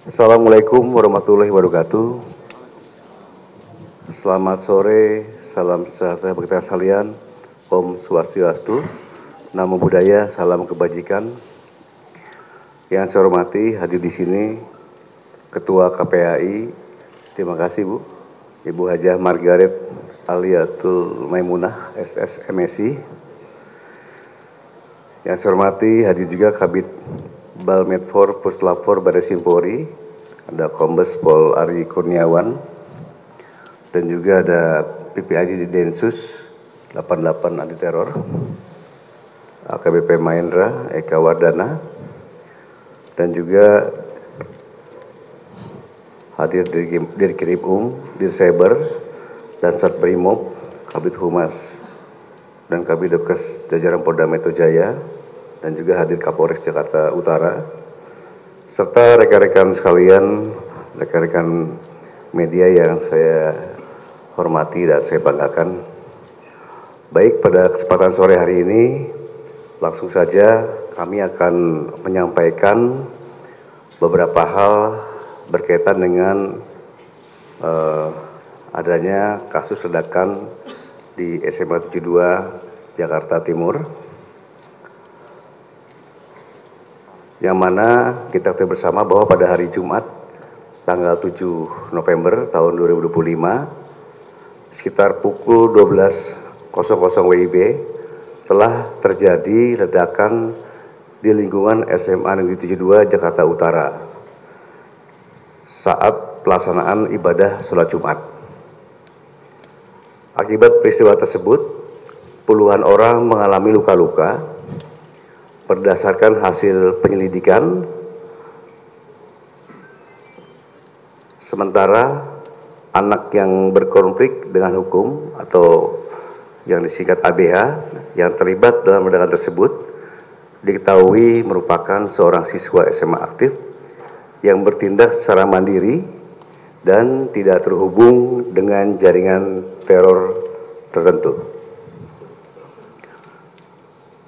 Assalamualaikum warahmatullahi wabarakatuh. Selamat sore, salam sejahtera bagi kita sekalian. Om Swastiastu, Namo Buddhaya, salam kebajikan. Yang saya hormati hadir di sini Ketua KPAI, terima kasih Bu, Ibu Hajah Margaret Aliatul Maimunah, SS MSI. Yang saya hormati hadir juga Kabid Balmedfor Puslapfor Barreskrim Polri, ada Kombes Pol Ari Kurniawan, dan juga ada PPID di Densus 88 anti teror, AKBP Mahendra Eka Wardana, dan juga hadir Dirkrim Dirseber dan Satbrimob, Kabid Humas dan Kabid Dokes jajaran Polda Metro Jaya, dan juga hadir Kapolres Jakarta Utara, serta rekan-rekan sekalian, rekan-rekan media yang saya hormati dan saya banggakan. Baik, pada kesempatan sore hari ini, langsung saja kami akan menyampaikan beberapa hal berkaitan dengan adanya kasus ledakan di SMA 72 Jakarta Timur, yang mana kita ketahui bersama bahwa pada hari Jumat tanggal 7 November tahun 2025 sekitar pukul 12.00 WIB telah terjadi ledakan di lingkungan SMA Negeri 72 Jakarta Utara saat pelaksanaan ibadah sholat Jumat. Akibat peristiwa tersebut, puluhan orang mengalami luka-luka. Berdasarkan hasil penyelidikan, sementara anak yang berkonflik dengan hukum atau yang disingkat ABH yang terlibat dalam ledakan tersebut diketahui merupakan seorang siswa SMA aktif yang bertindak secara mandiri dan tidak terhubung dengan jaringan teror tertentu.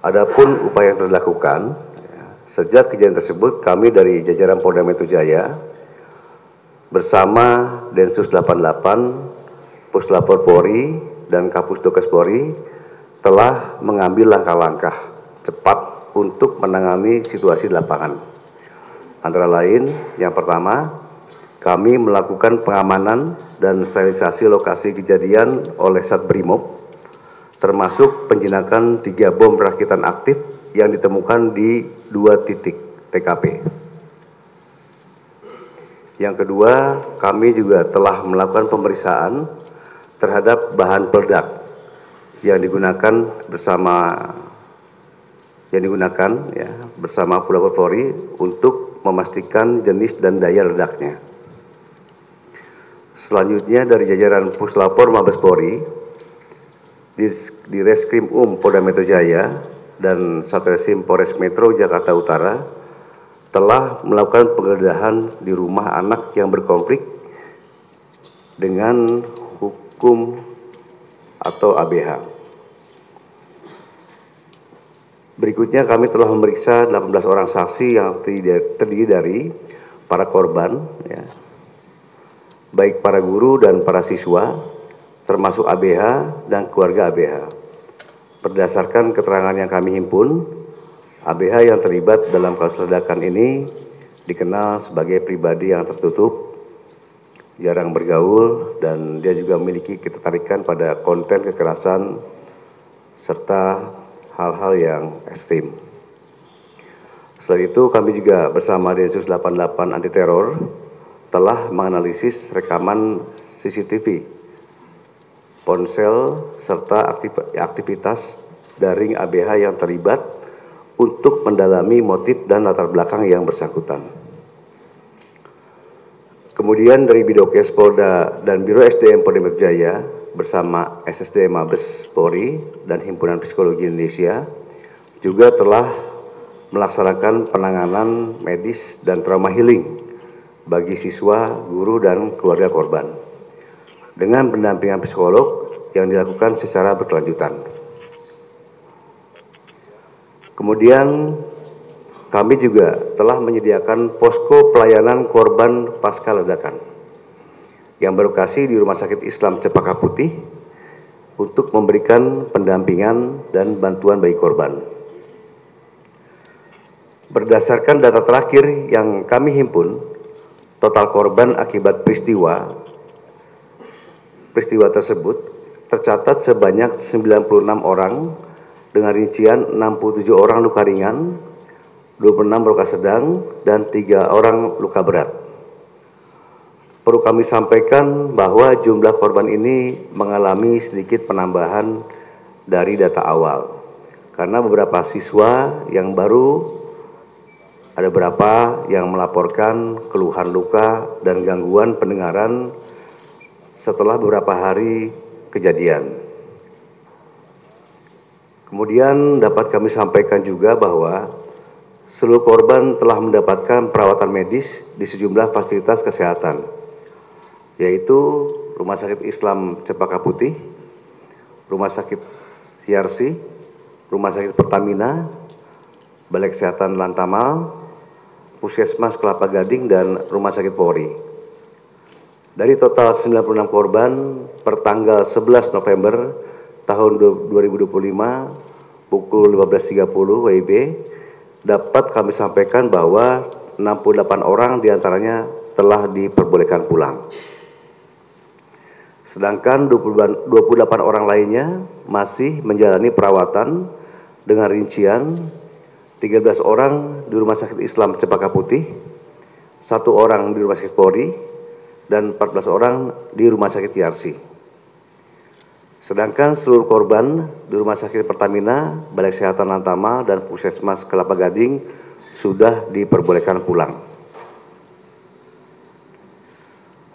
Adapun upaya yang telah dilakukan, sejak kejadian tersebut kami dari jajaran Polda Metro Jaya bersama Densus 88, Puslapfor Polri, dan Kapus Dokes Polri telah mengambil langkah-langkah cepat untuk menangani situasi di lapangan. Antara lain, yang pertama, kami melakukan pengamanan dan sterilisasi lokasi kejadian oleh Satbrimob, termasuk penjinakan 3 bom rakitan aktif yang ditemukan di 2 titik TKP. Yang kedua, kami juga telah melakukan pemeriksaan terhadap bahan peledak yang digunakan bersama Puslapfor Polri untuk memastikan jenis dan daya ledaknya. Selanjutnya dari jajaran Puslapfor Mabes Polri, di Reskrim Polda Metro Jaya dan Satreskrim Polres Metro Jakarta Utara telah melakukan penggeledahan di rumah anak yang berkonflik dengan hukum atau ABH. Berikutnya kami telah memeriksa 18 orang saksi yang terdiri dari para korban, baik para guru dan para siswa, termasuk ABH dan keluarga ABH. Berdasarkan keterangan yang kami himpun, ABH yang terlibat dalam kasus ledakan ini dikenal sebagai pribadi yang tertutup, jarang bergaul, dan dia juga memiliki ketertarikan pada konten kekerasan serta hal-hal yang ekstrim. Selain itu, kami juga bersama Densus 88 anti teror telah menganalisis rekaman CCTV, ponsel, serta aktivitas daring ABH yang terlibat untuk mendalami motif dan latar belakang yang bersangkutan. Kemudian dari Bidokes Polda dan Biro SDM Polda Metro Jaya bersama SSD Mabes Polri dan Himpunan Psikologi Indonesia juga telah melaksanakan penanganan medis dan trauma healing bagi siswa, guru, dan keluarga korban dengan pendampingan psikolog yang dilakukan secara berkelanjutan. Kemudian kami juga telah menyediakan posko pelayanan korban pasca ledakan yang berlokasi di Rumah Sakit Islam Cempaka Putih untuk memberikan pendampingan dan bantuan bagi korban. Berdasarkan data terakhir yang kami himpun, total korban akibat peristiwa tersebut tercatat sebanyak 96 orang dengan rincian 67 orang luka ringan, 26 luka sedang, dan 3 orang luka berat. Perlu kami sampaikan bahwa jumlah korban ini mengalami sedikit penambahan dari data awal. Karena beberapa siswa yang baru, ada beberapa yang melaporkan keluhan luka dan gangguan pendengaran setelah beberapa hari kejadian. Kemudian dapat kami sampaikan juga bahwa seluruh korban telah mendapatkan perawatan medis di sejumlah fasilitas kesehatan, yaitu Rumah Sakit Islam Cempaka Putih, Rumah Sakit Yarsi, Rumah Sakit Pertamina, Balai Kesehatan Lantamal, Puskesmas Kelapa Gading, dan Rumah Sakit Polri. Dari total 96 korban per tanggal 11 November tahun 2025 pukul 15.30 WIB, dapat kami sampaikan bahwa 68 orang diantaranya telah diperbolehkan pulang. Sedangkan 28 orang lainnya masih menjalani perawatan dengan rincian 13 orang di Rumah Sakit Islam Cempaka Putih, 1 orang di Rumah Sakit Polri, dan 14 orang di Rumah Sakit Yarsi. Sedangkan seluruh korban di Rumah Sakit Pertamina, Balai Kesehatan Lantamal, dan Puskesmas Kelapa Gading sudah diperbolehkan pulang.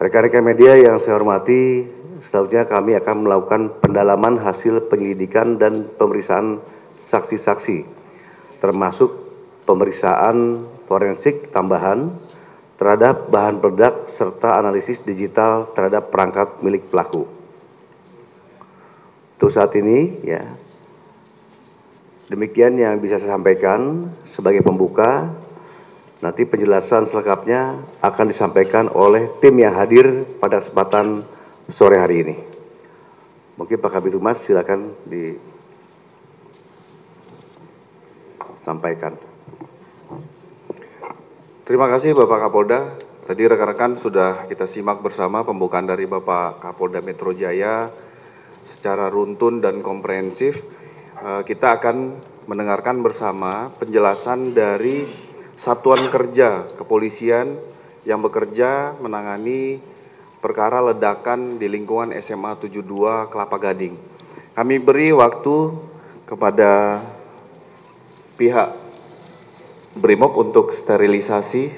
Rekan-rekan media yang saya hormati, selanjutnya kami akan melakukan pendalaman hasil penyelidikan dan pemeriksaan saksi-saksi, termasuk pemeriksaan forensik tambahan terhadap bahan peledak serta analisis digital terhadap perangkat milik pelaku. Untuk saat ini, ya, demikian yang bisa saya sampaikan sebagai pembuka. Nanti penjelasan selengkapnya akan disampaikan oleh tim yang hadir pada kesempatan sore hari ini. Mungkin Pak Kabid Humas silakan disampaikan. Terima kasih Bapak Kapolda. Tadi rekan-rekan sudah kita simak bersama pembukaan dari Bapak Kapolda Metro Jaya secara runtun dan komprehensif. Kita akan mendengarkan bersama penjelasan dari Satuan Kerja Kepolisian yang bekerja menangani perkara ledakan di lingkungan SMA 72 Kelapa Gading. Kami beri waktu kepada pihak Brimob untuk sterilisasi.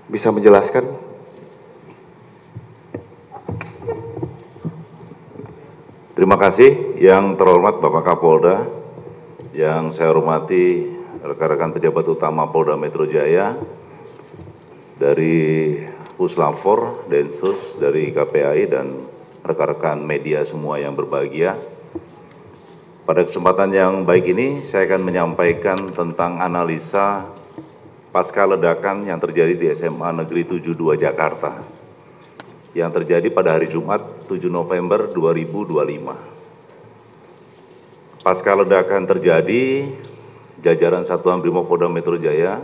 Bisa menjelaskan? Terima kasih yang terhormat Bapak Kapolda, yang saya hormati rekan-rekan pejabat utama Polda Metro Jaya, dari Puslapfor, Densus, dari KPAI, dan rekan-rekan media semua yang berbahagia. Pada kesempatan yang baik ini, saya akan menyampaikan tentang analisa pasca ledakan yang terjadi di SMA Negeri 72 Jakarta, yang terjadi pada hari Jumat 7 November 2025. Pasca ledakan terjadi, jajaran Satuan Brimob Polda Metro Jaya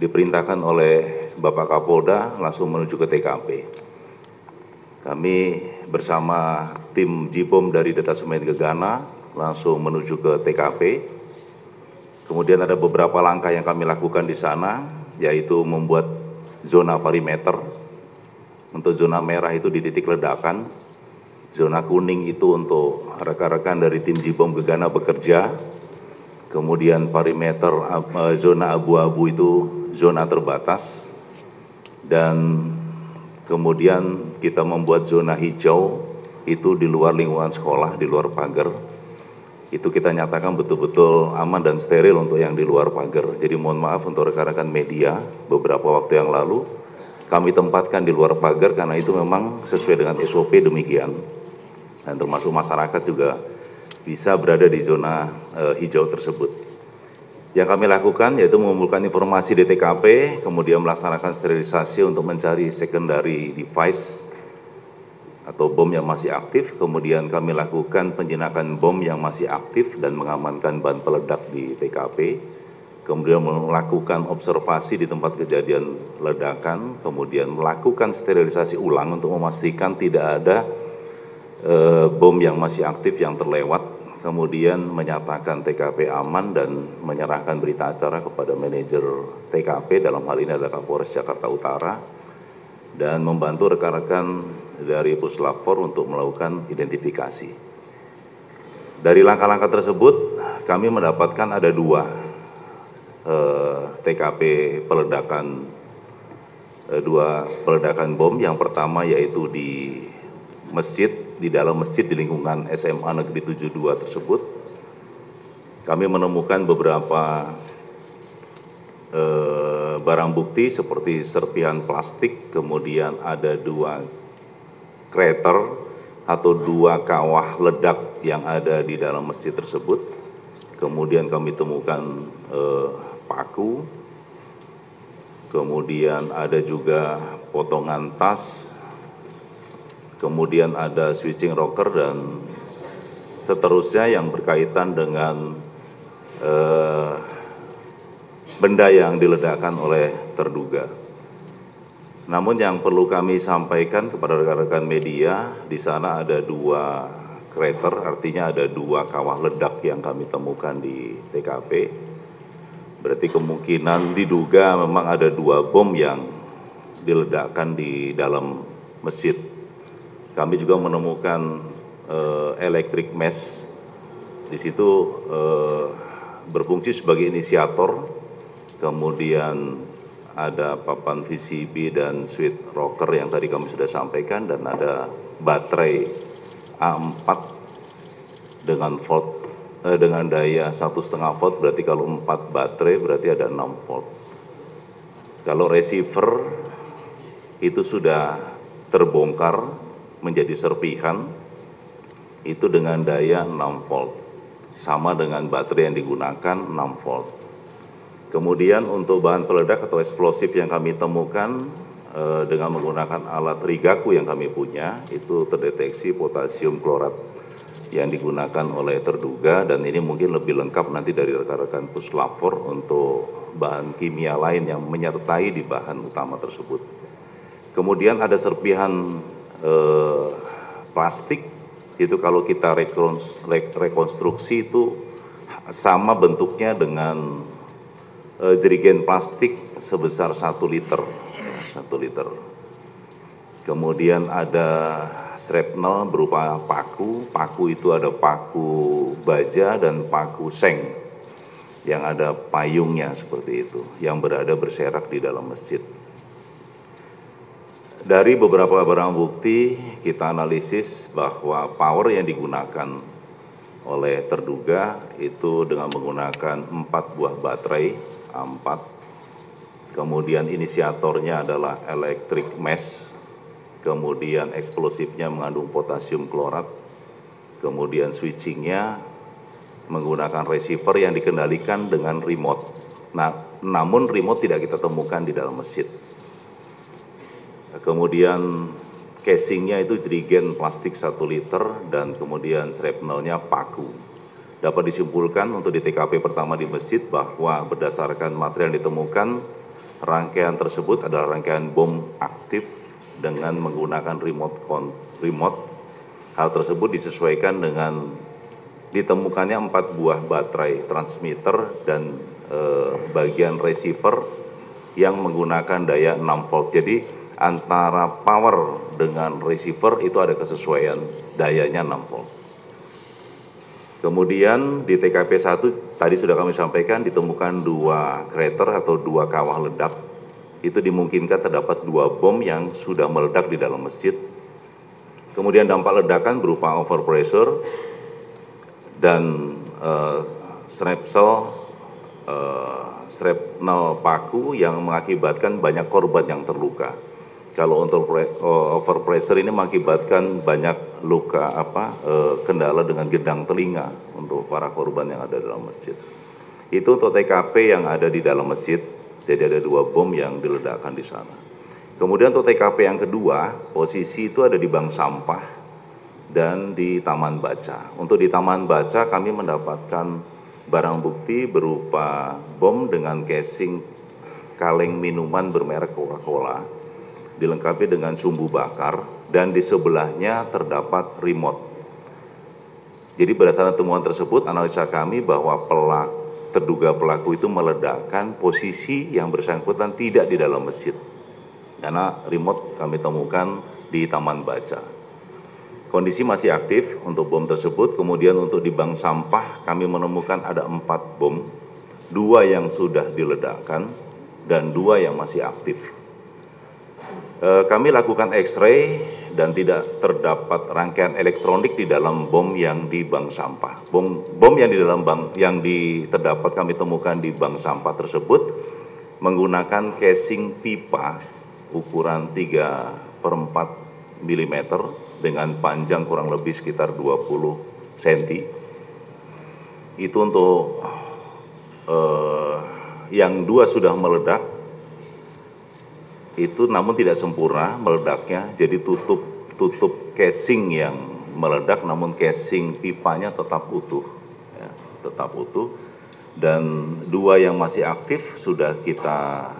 diperintahkan oleh Bapak Kapolda langsung menuju ke TKP. Kami bersama tim Jibom dari Detasemen Gegana langsung menuju ke TKP. Kemudian ada beberapa langkah yang kami lakukan di sana, yaitu membuat zona perimeter. Untuk zona merah itu di titik ledakan, zona kuning itu untuk rekan-rekan dari tim Jibom Gegana bekerja, kemudian perimeter zona abu-abu itu zona terbatas, dan kemudian kita membuat zona hijau itu di luar lingkungan sekolah, di luar pagar. Itu kita nyatakan betul-betul aman dan steril untuk yang di luar pagar. Jadi mohon maaf untuk rekan-rekan media, beberapa waktu yang lalu kami tempatkan di luar pagar karena itu memang sesuai dengan SOP demikian. Dan termasuk masyarakat juga bisa berada di zona hijau tersebut. Yang kami lakukan yaitu mengumpulkan informasi di TKP, kemudian melaksanakan sterilisasi untuk mencari secondary device atau bom yang masih aktif, kemudian kami lakukan penjinakan bom yang masih aktif dan mengamankan bahan peledak di TKP, kemudian melakukan observasi di tempat kejadian ledakan, kemudian melakukan sterilisasi ulang untuk memastikan tidak ada bom yang masih aktif yang terlewat, kemudian menyatakan TKP aman dan menyerahkan berita acara kepada manajer TKP, dalam hal ini adalah Kapolres Jakarta Utara, dan membantu rekan-rekan dari Puslap 4 untuk melakukan identifikasi. Dari langkah-langkah tersebut, kami mendapatkan ada 2 TKP peledakan, 2 peledakan bom. Yang pertama yaitu di masjid, di dalam masjid di lingkungan SMA Negeri 72 tersebut. Kami menemukan beberapa barang bukti seperti serpihan plastik, kemudian ada 2 krater atau 2 kawah ledak yang ada di dalam masjid tersebut. Kemudian kami temukan paku, kemudian ada juga potongan tas, kemudian ada switching rocker dan seterusnya yang berkaitan dengan benda yang diledakkan oleh terduga. Namun yang perlu kami sampaikan kepada rekan-rekan media, di sana ada 2 krater, artinya ada 2 kawah ledak yang kami temukan di TKP. Berarti kemungkinan diduga memang ada 2 bom yang diledakkan di dalam masjid. Kami juga menemukan electric mesh, di situ berfungsi sebagai inisiator, kemudian ada papan VCB dan switch rocker yang tadi kami sudah sampaikan, dan ada baterai A4 dengan volt dengan daya 1,5 volt, berarti kalau 4 baterai berarti ada 6 volt. Kalau receiver itu sudah terbongkar menjadi serpihan, itu dengan daya 6 volt, sama dengan baterai yang digunakan 6 volt. Kemudian untuk bahan peledak atau eksplosif yang kami temukan dengan menggunakan alat rigaku yang kami punya, itu terdeteksi potasium klorat yang digunakan oleh terduga, dan ini mungkin lebih lengkap nanti dari rekan-rekan Puslap 4 untuk bahan kimia lain yang menyertai di bahan utama tersebut. Kemudian ada serpihan plastik, itu kalau kita rekonstruksi itu sama bentuknya dengan jerigen plastik sebesar 1 liter. 1 liter. Kemudian ada shrapnel berupa paku, paku itu ada paku baja dan paku seng yang ada payungnya seperti itu, yang berada berserak di dalam masjid. Dari beberapa barang bukti kita analisis bahwa power yang digunakan oleh terduga itu dengan menggunakan 4 buah baterai A4, kemudian inisiatornya adalah electric mesh, kemudian eksplosifnya mengandung potasium klorat, kemudian switchingnya menggunakan receiver yang dikendalikan dengan remote. Nah, namun remote tidak kita temukan di dalam masjid. Kemudian casingnya itu jerigen plastik 1 liter dan kemudian shrapnelnya paku. Dapat disimpulkan untuk di TKP pertama di masjid bahwa berdasarkan material yang ditemukan, rangkaian tersebut adalah rangkaian bom aktif dengan menggunakan remote. Hal tersebut disesuaikan dengan ditemukannya 4 buah baterai transmitter dan bagian receiver yang menggunakan daya 6 volt. Jadi antara power dengan receiver itu ada kesesuaian, dayanya 6 volt. Kemudian di TKP 1 tadi sudah kami sampaikan ditemukan 2 krater atau 2 kawah ledak. Itu dimungkinkan terdapat 2 bom yang sudah meledak di dalam masjid. Kemudian dampak ledakan berupa overpressure dan shrapnel paku yang mengakibatkan banyak korban yang terluka. Kalau untuk overpressure ini mengakibatkan banyak luka kendala dengan gendang telinga untuk para korban yang ada dalam masjid. Itu untuk TKP yang ada di dalam masjid, jadi ada 2 bom yang diledakkan di sana. Kemudian untuk TKP yang kedua, posisi itu ada di bank sampah dan di Taman Baca. Untuk di Taman Baca kami mendapatkan barang bukti berupa bom dengan casing kaleng minuman bermerek Coca-Cola, dilengkapi dengan sumbu bakar, dan di sebelahnya terdapat remote. Jadi berdasarkan temuan tersebut, analisa kami bahwa terduga pelaku itu meledakkan posisi yang bersangkutan tidak di dalam masjid. Karena remote kami temukan di Taman Baca. Kondisi masih aktif untuk bom tersebut. Kemudian untuk di bank sampah kami menemukan ada 4 bom, 2 yang sudah diledakkan dan 2 yang masih aktif. Kami lakukan X-ray dan tidak terdapat rangkaian elektronik di dalam bom yang di bank sampah. Bom yang di dalam bank yang terdapat kami temukan di bank sampah tersebut menggunakan casing pipa ukuran 3/4 mm dengan panjang kurang lebih sekitar 20 cm. Itu untuk yang 2 sudah meledak, itu namun tidak sempurna meledaknya, jadi tutup casing yang meledak, namun casing pipanya tetap utuh, ya, tetap utuh. Dan 2 yang masih aktif sudah kita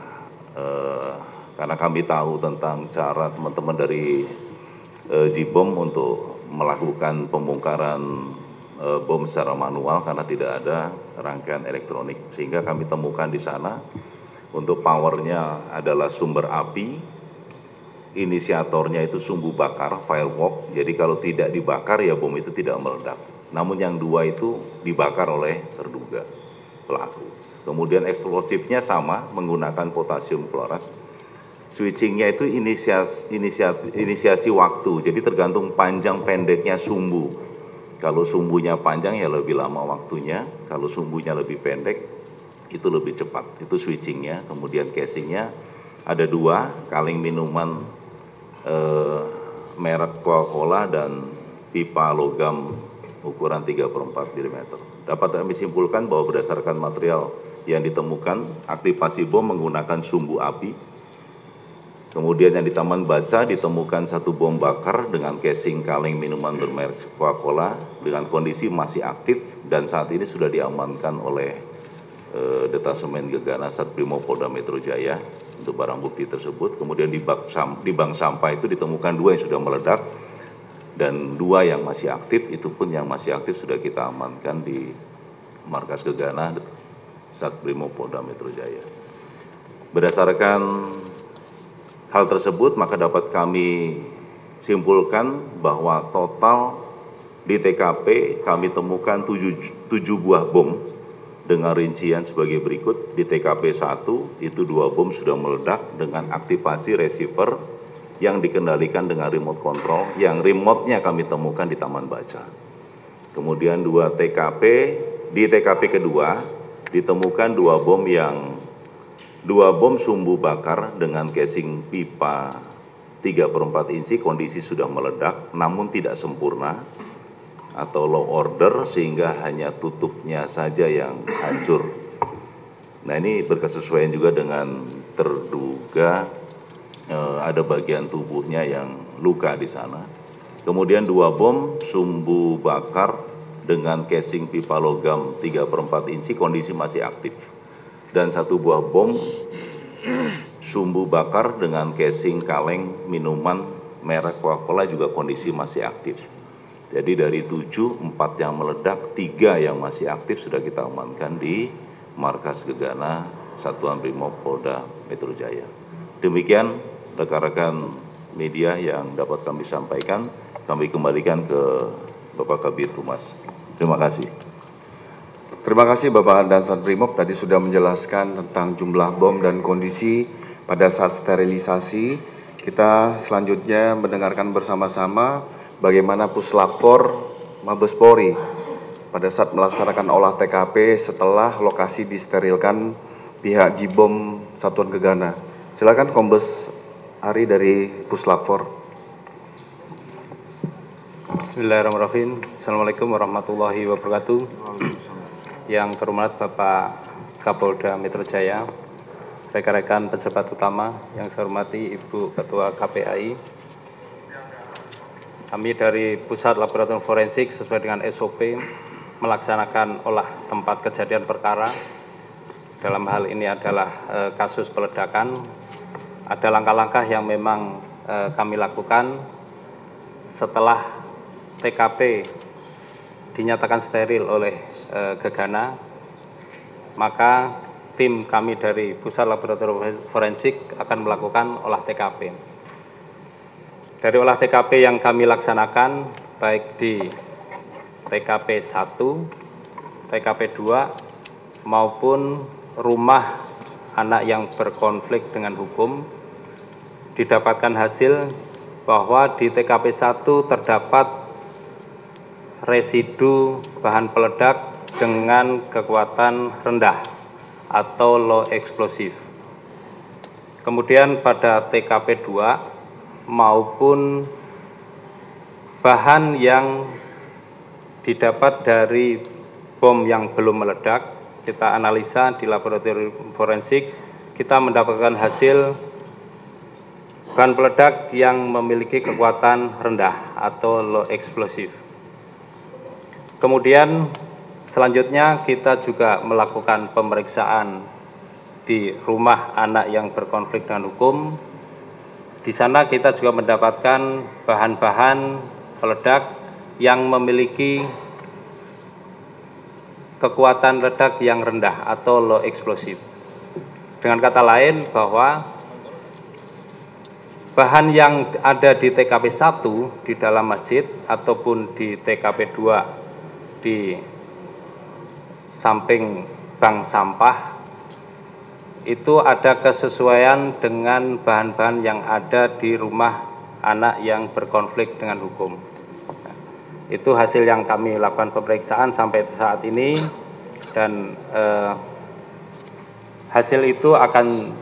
karena kami tahu tentang cara teman-teman dari Jibom untuk melakukan pembongkaran bom secara manual karena tidak ada rangkaian elektronik, sehingga kami temukan di sana untuk powernya adalah sumber api, inisiatornya itu sumbu bakar firework, jadi kalau tidak dibakar ya bom itu tidak meledak. Namun yang 2 itu dibakar oleh terduga pelaku. Kemudian eksplosifnya sama, menggunakan potasium klorat. Switchingnya itu inisiasi waktu, jadi tergantung panjang pendeknya sumbu. Kalau sumbunya panjang ya lebih lama waktunya, kalau sumbunya lebih pendek itu lebih cepat. Itu switchingnya. Kemudian casingnya ada 2, kaleng minuman merek Coca-Cola dan pipa logam ukuran 3/4 mm. Dapat kami simpulkan bahwa berdasarkan material yang ditemukan, aktivasi bom menggunakan sumbu api. Kemudian yang di Taman Baca ditemukan 1 bom bakar dengan casing kaleng minuman bermerek Coca-Cola dengan kondisi masih aktif dan saat ini sudah diamankan oleh Detasemen Gegana Satbrimopolda Metro Jaya untuk barang bukti tersebut. Kemudian di bank sampah itu ditemukan 2 yang sudah meledak dan 2 yang masih aktif, itu pun yang masih aktif sudah kita amankan di markas Gegana Satbrimopolda Metro Jaya. Berdasarkan hal tersebut, maka dapat kami simpulkan bahwa total di TKP kami temukan 7 buah bom dengan rincian sebagai berikut. Di TKP 1 itu 2 bom sudah meledak dengan aktivasi receiver yang dikendalikan dengan remote control, yang remote-nya kami temukan di Taman Baca. Kemudian di TKP kedua ditemukan 2 bom sumbu bakar dengan casing pipa 3/4 inci, kondisi sudah meledak namun tidak sempurna atau low order sehingga hanya tutupnya saja yang hancur. Nah, ini berkesesuaian juga dengan terduga ada bagian tubuhnya yang luka di sana. Kemudian 2 bom sumbu bakar dengan casing pipa logam 3/4 inci, kondisi masih aktif. Dan 1 buah bom sumbu bakar dengan casing kaleng minuman merek Coca-Cola juga kondisi masih aktif. Jadi dari 7, 4 yang meledak, 3 yang masih aktif sudah kita amankan di markas Gegana Satuan Brimopolda Metro Jaya. Demikian rekan-rekan media yang dapat kami sampaikan. Kami kembalikan ke Bapak Kabid Humas. Terima kasih. Terima kasih Bapak Dansat Brimob, tadi sudah menjelaskan tentang jumlah bom dan kondisi pada saat sterilisasi. Kita selanjutnya mendengarkan bersama-sama bagaimana Puslapor Mabes Polri pada saat melaksanakan olah TKP setelah lokasi disterilkan pihak Jibom Satuan Gegana. Silakan Kombes Ari dari Puslapor. Bismillahirrahmanirrahim. Assalamualaikum warahmatullahi wabarakatuh. yang terhormat Bapak Kapolda Metro Jaya, rekan-rekan pejabat utama yang saya hormati Ibu Ketua KPAI. Kami dari Pusat Laboratorium Forensik sesuai dengan SOP melaksanakan olah tempat kejadian perkara. Dalam hal ini adalah kasus peledakan. Ada langkah-langkah yang memang kami lakukan setelah TKP dinyatakan steril oleh Gegana, maka tim kami dari Pusat Laboratorium Forensik akan melakukan olah TKP. Dari olah TKP yang kami laksanakan, baik di TKP 1, TKP 2, maupun rumah anak yang berkonflik dengan hukum, didapatkan hasil bahwa di TKP 1 terdapat residu bahan peledak dengan kekuatan rendah atau low explosive. Kemudian pada TKP 2 maupun bahan yang didapat dari bom yang belum meledak, kita analisa di laboratorium forensik, kita mendapatkan hasil bahan peledak yang memiliki kekuatan rendah atau low explosive. Kemudian selanjutnya kita juga melakukan pemeriksaan di rumah anak yang berkonflik dengan hukum. Di sana kita juga mendapatkan bahan-bahan peledak yang memiliki kekuatan ledak yang rendah atau low explosive. Dengan kata lain bahwa bahan yang ada di TKP 1 di dalam masjid ataupun di TKP 2 di samping bank sampah itu ada kesesuaian dengan bahan-bahan yang ada di rumah anak yang berkonflik dengan hukum. Itu hasil yang kami lakukan pemeriksaan sampai saat ini, dan hasil itu akan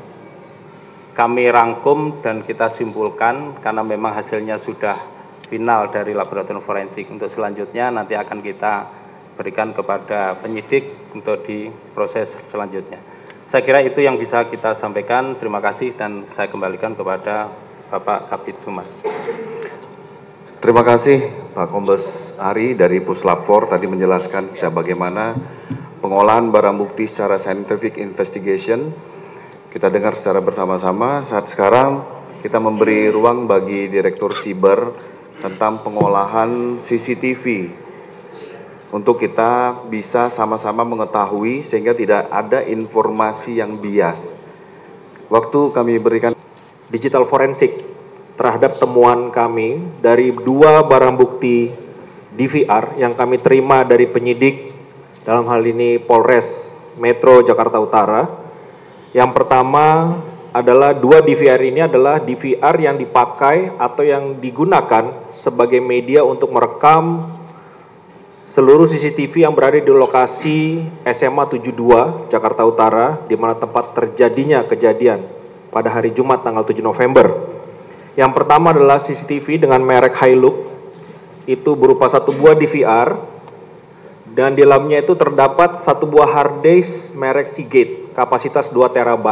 kami rangkum dan kita simpulkan karena memang hasilnya sudah final dari laboratorium forensik. Untuk selanjutnya nanti akan kita berikan kepada penyidik untuk diproses selanjutnya. Saya kira itu yang bisa kita sampaikan. Terima kasih dan saya kembalikan kepada Bapak Kabid Humas. Terima kasih Pak Kombes Ari dari Puslapfor tadi menjelaskan bagaimana pengolahan barang bukti secara scientific investigation. Kita dengar secara bersama-sama. Saat sekarang kita memberi ruang bagi Direktur Siber tentang pengolahan CCTV untuk kita bisa sama-sama mengetahui sehingga tidak ada informasi yang bias. Waktu kami berikan digital forensik terhadap temuan kami dari 2 barang bukti DVR yang kami terima dari penyidik, dalam hal ini Polres Metro Jakarta Utara. Yang pertama adalah 2 DVR ini adalah DVR yang dipakai atau yang digunakan sebagai media untuk merekam seluruh CCTV yang berada di lokasi SMA 72 Jakarta Utara, di mana tempat terjadinya kejadian pada hari Jumat tanggal 7 November. Yang pertama adalah CCTV dengan merek Hilux, itu berupa 1 buah DVR, dan di dalamnya itu terdapat 1 buah hard disk merek Seagate, kapasitas 2 TB,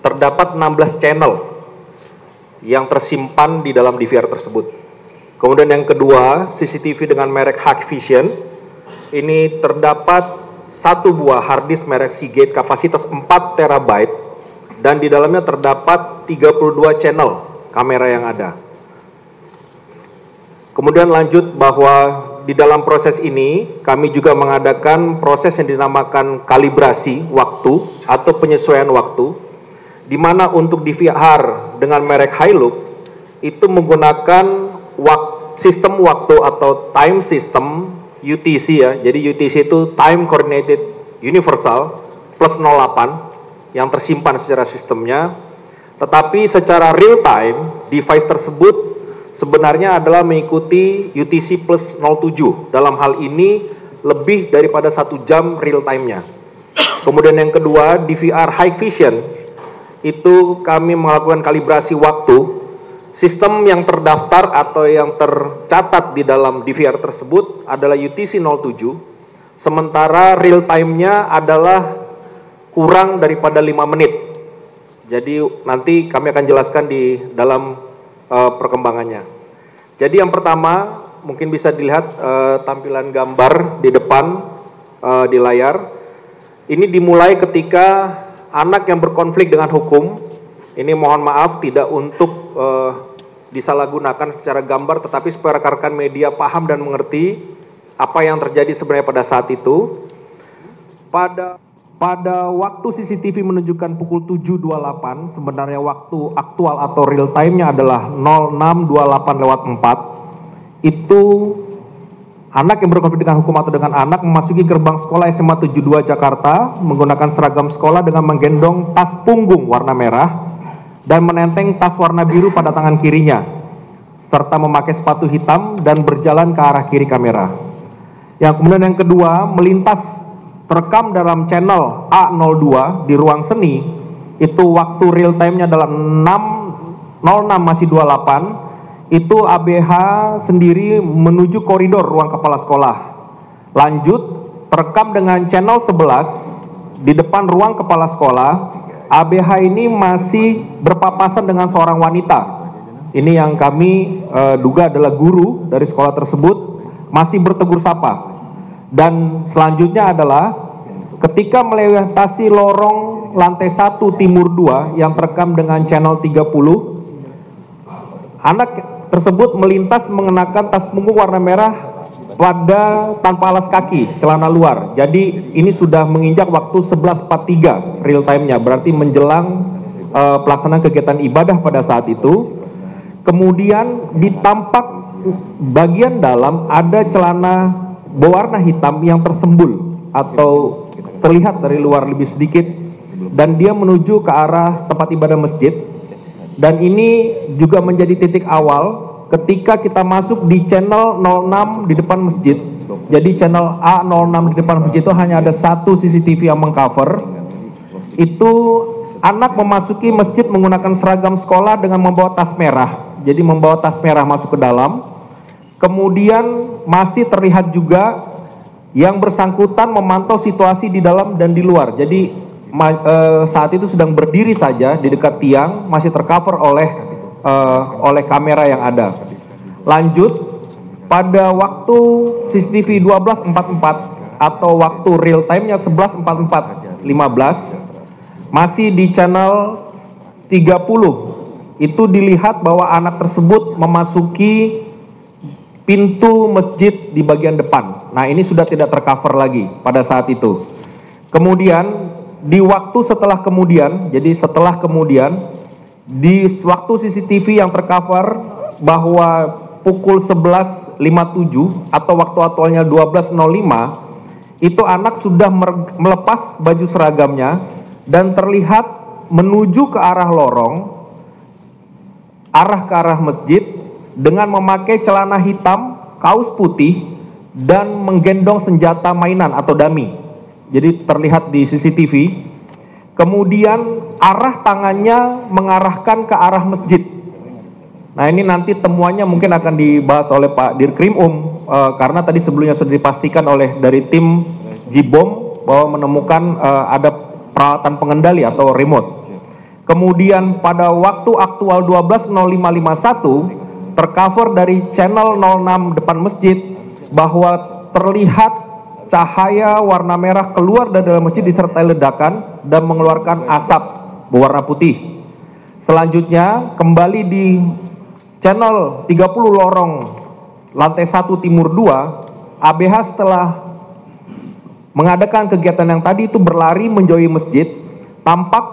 terdapat 16 channel yang tersimpan di dalam DVR tersebut. Kemudian yang kedua, CCTV dengan merek Hikvision, ini terdapat 1 buah hard disk merek Seagate kapasitas 4 TB, dan di dalamnya terdapat 32 channel kamera yang ada. Kemudian lanjut bahwa di dalam proses ini kami juga mengadakan proses yang dinamakan kalibrasi waktu atau penyesuaian waktu, di mana untuk DVR dengan merek Hilux itu menggunakan sistem waktu atau time system UTC ya. Jadi UTC itu Time Coordinated Universal plus 08 yang tersimpan secara sistemnya. Tetapi secara real time device tersebut sebenarnya adalah mengikuti UTC plus 07. Dalam hal ini lebih daripada 1 jam real time-nya. Kemudian yang kedua, DVR Hikvision itu kami melakukan kalibrasi waktu. Sistem yang terdaftar atau yang tercatat di dalam DVR tersebut adalah UTC 07, sementara real time-nya adalah kurang daripada 5 menit. Jadi nanti kami akan jelaskan di dalam perkembangannya. Jadi yang pertama, mungkin bisa dilihat tampilan gambar di depan di layar. Ini dimulai ketika anak yang berkonflik dengan hukum. Ini mohon maaf tidak untuk disalahgunakan secara gambar, tetapi supaya rekan-rekan media paham dan mengerti apa yang terjadi sebenarnya pada saat itu. Pada waktu CCTV menunjukkan pukul 7.28, sebenarnya waktu aktual atau real time-nya adalah 06.28/4. Itu anak yang berkonflik dengan hukum atau dengan anak memasuki gerbang sekolah SMA 72 Jakarta menggunakan seragam sekolah dengan menggendong tas punggung warna merah dan menenteng tas warna biru pada tangan kirinya, serta memakai sepatu hitam dan berjalan ke arah kiri kamera. Yang kemudian yang kedua, melintas terekam dalam channel A02 di ruang seni, itu waktu real time-nya adalah 06.28, itu ABH sendiri menuju koridor ruang kepala sekolah. Lanjut, terekam dengan channel 11 di depan ruang kepala sekolah, ABH ini masih berpapasan dengan seorang wanita. Ini yang kami duga adalah guru dari sekolah tersebut, masih bertegur sapa. Dan selanjutnya adalah ketika melewati lorong lantai 1 timur 2 yang terekam dengan channel 30, anak tersebut melintas mengenakan tas punggung warna merah tanpa alas kaki, celana luar. Jadi ini sudah menginjak waktu 11.43 real time-nya, berarti menjelang pelaksanaan kegiatan ibadah pada saat itu. Kemudian di tampak bagian dalam ada celana berwarna hitam yang tersembul atau terlihat dari luar lebih sedikit, dan dia menuju ke arah tempat ibadah masjid. Dan ini juga menjadi titik awal ketika kita masuk di channel 06 di depan masjid. Jadi channel A06 di depan masjid itu hanya ada satu CCTV yang mengcover. Itu anak memasuki masjid menggunakan seragam sekolah dengan membawa tas merah. Jadi membawa tas merah masuk ke dalam. Kemudian masih terlihat juga yang bersangkutan memantau situasi di dalam dan di luar. Jadi saat itu sedang berdiri saja di dekat tiang, masih tercover oleh kamera yang ada. Lanjut, pada waktu CCTV 12.44 atau waktu real time-nya 11.44.15, masih di channel 30, itu dilihat bahwa anak tersebut memasuki pintu masjid di bagian depan. Nah, ini sudah tidak tercover lagi pada saat itu. Kemudian di waktu setelah kemudian, jadi setelah kemudian di waktu CCTV yang tercover bahwa pukul 11.57 atau waktu aktualnya 12.05, itu anak sudah melepas baju seragamnya dan terlihat menuju ke arah lorong, ke arah masjid, dengan memakai celana hitam, kaos putih, dan menggendong senjata mainan atau dummy. Jadi terlihat di CCTV. Kemudian arah tangannya mengarahkan ke arah masjid. Nah, ini nanti temuannya mungkin akan dibahas oleh Pak Dirkrim karena tadi sebelumnya sudah dipastikan oleh dari tim Jibom bahwa menemukan ada peralatan pengendali atau remote. Kemudian pada waktu aktual 12.0551 tercover dari channel 06 depan masjid bahwa terlihat cahaya warna merah keluar dari dalam masjid disertai ledakan dan mengeluarkan asap berwarna putih. Selanjutnya kembali di channel 30 lorong lantai 1 timur 2, ABH setelah mengadakan kegiatan yang tadi itu berlari menjauhi masjid, tampak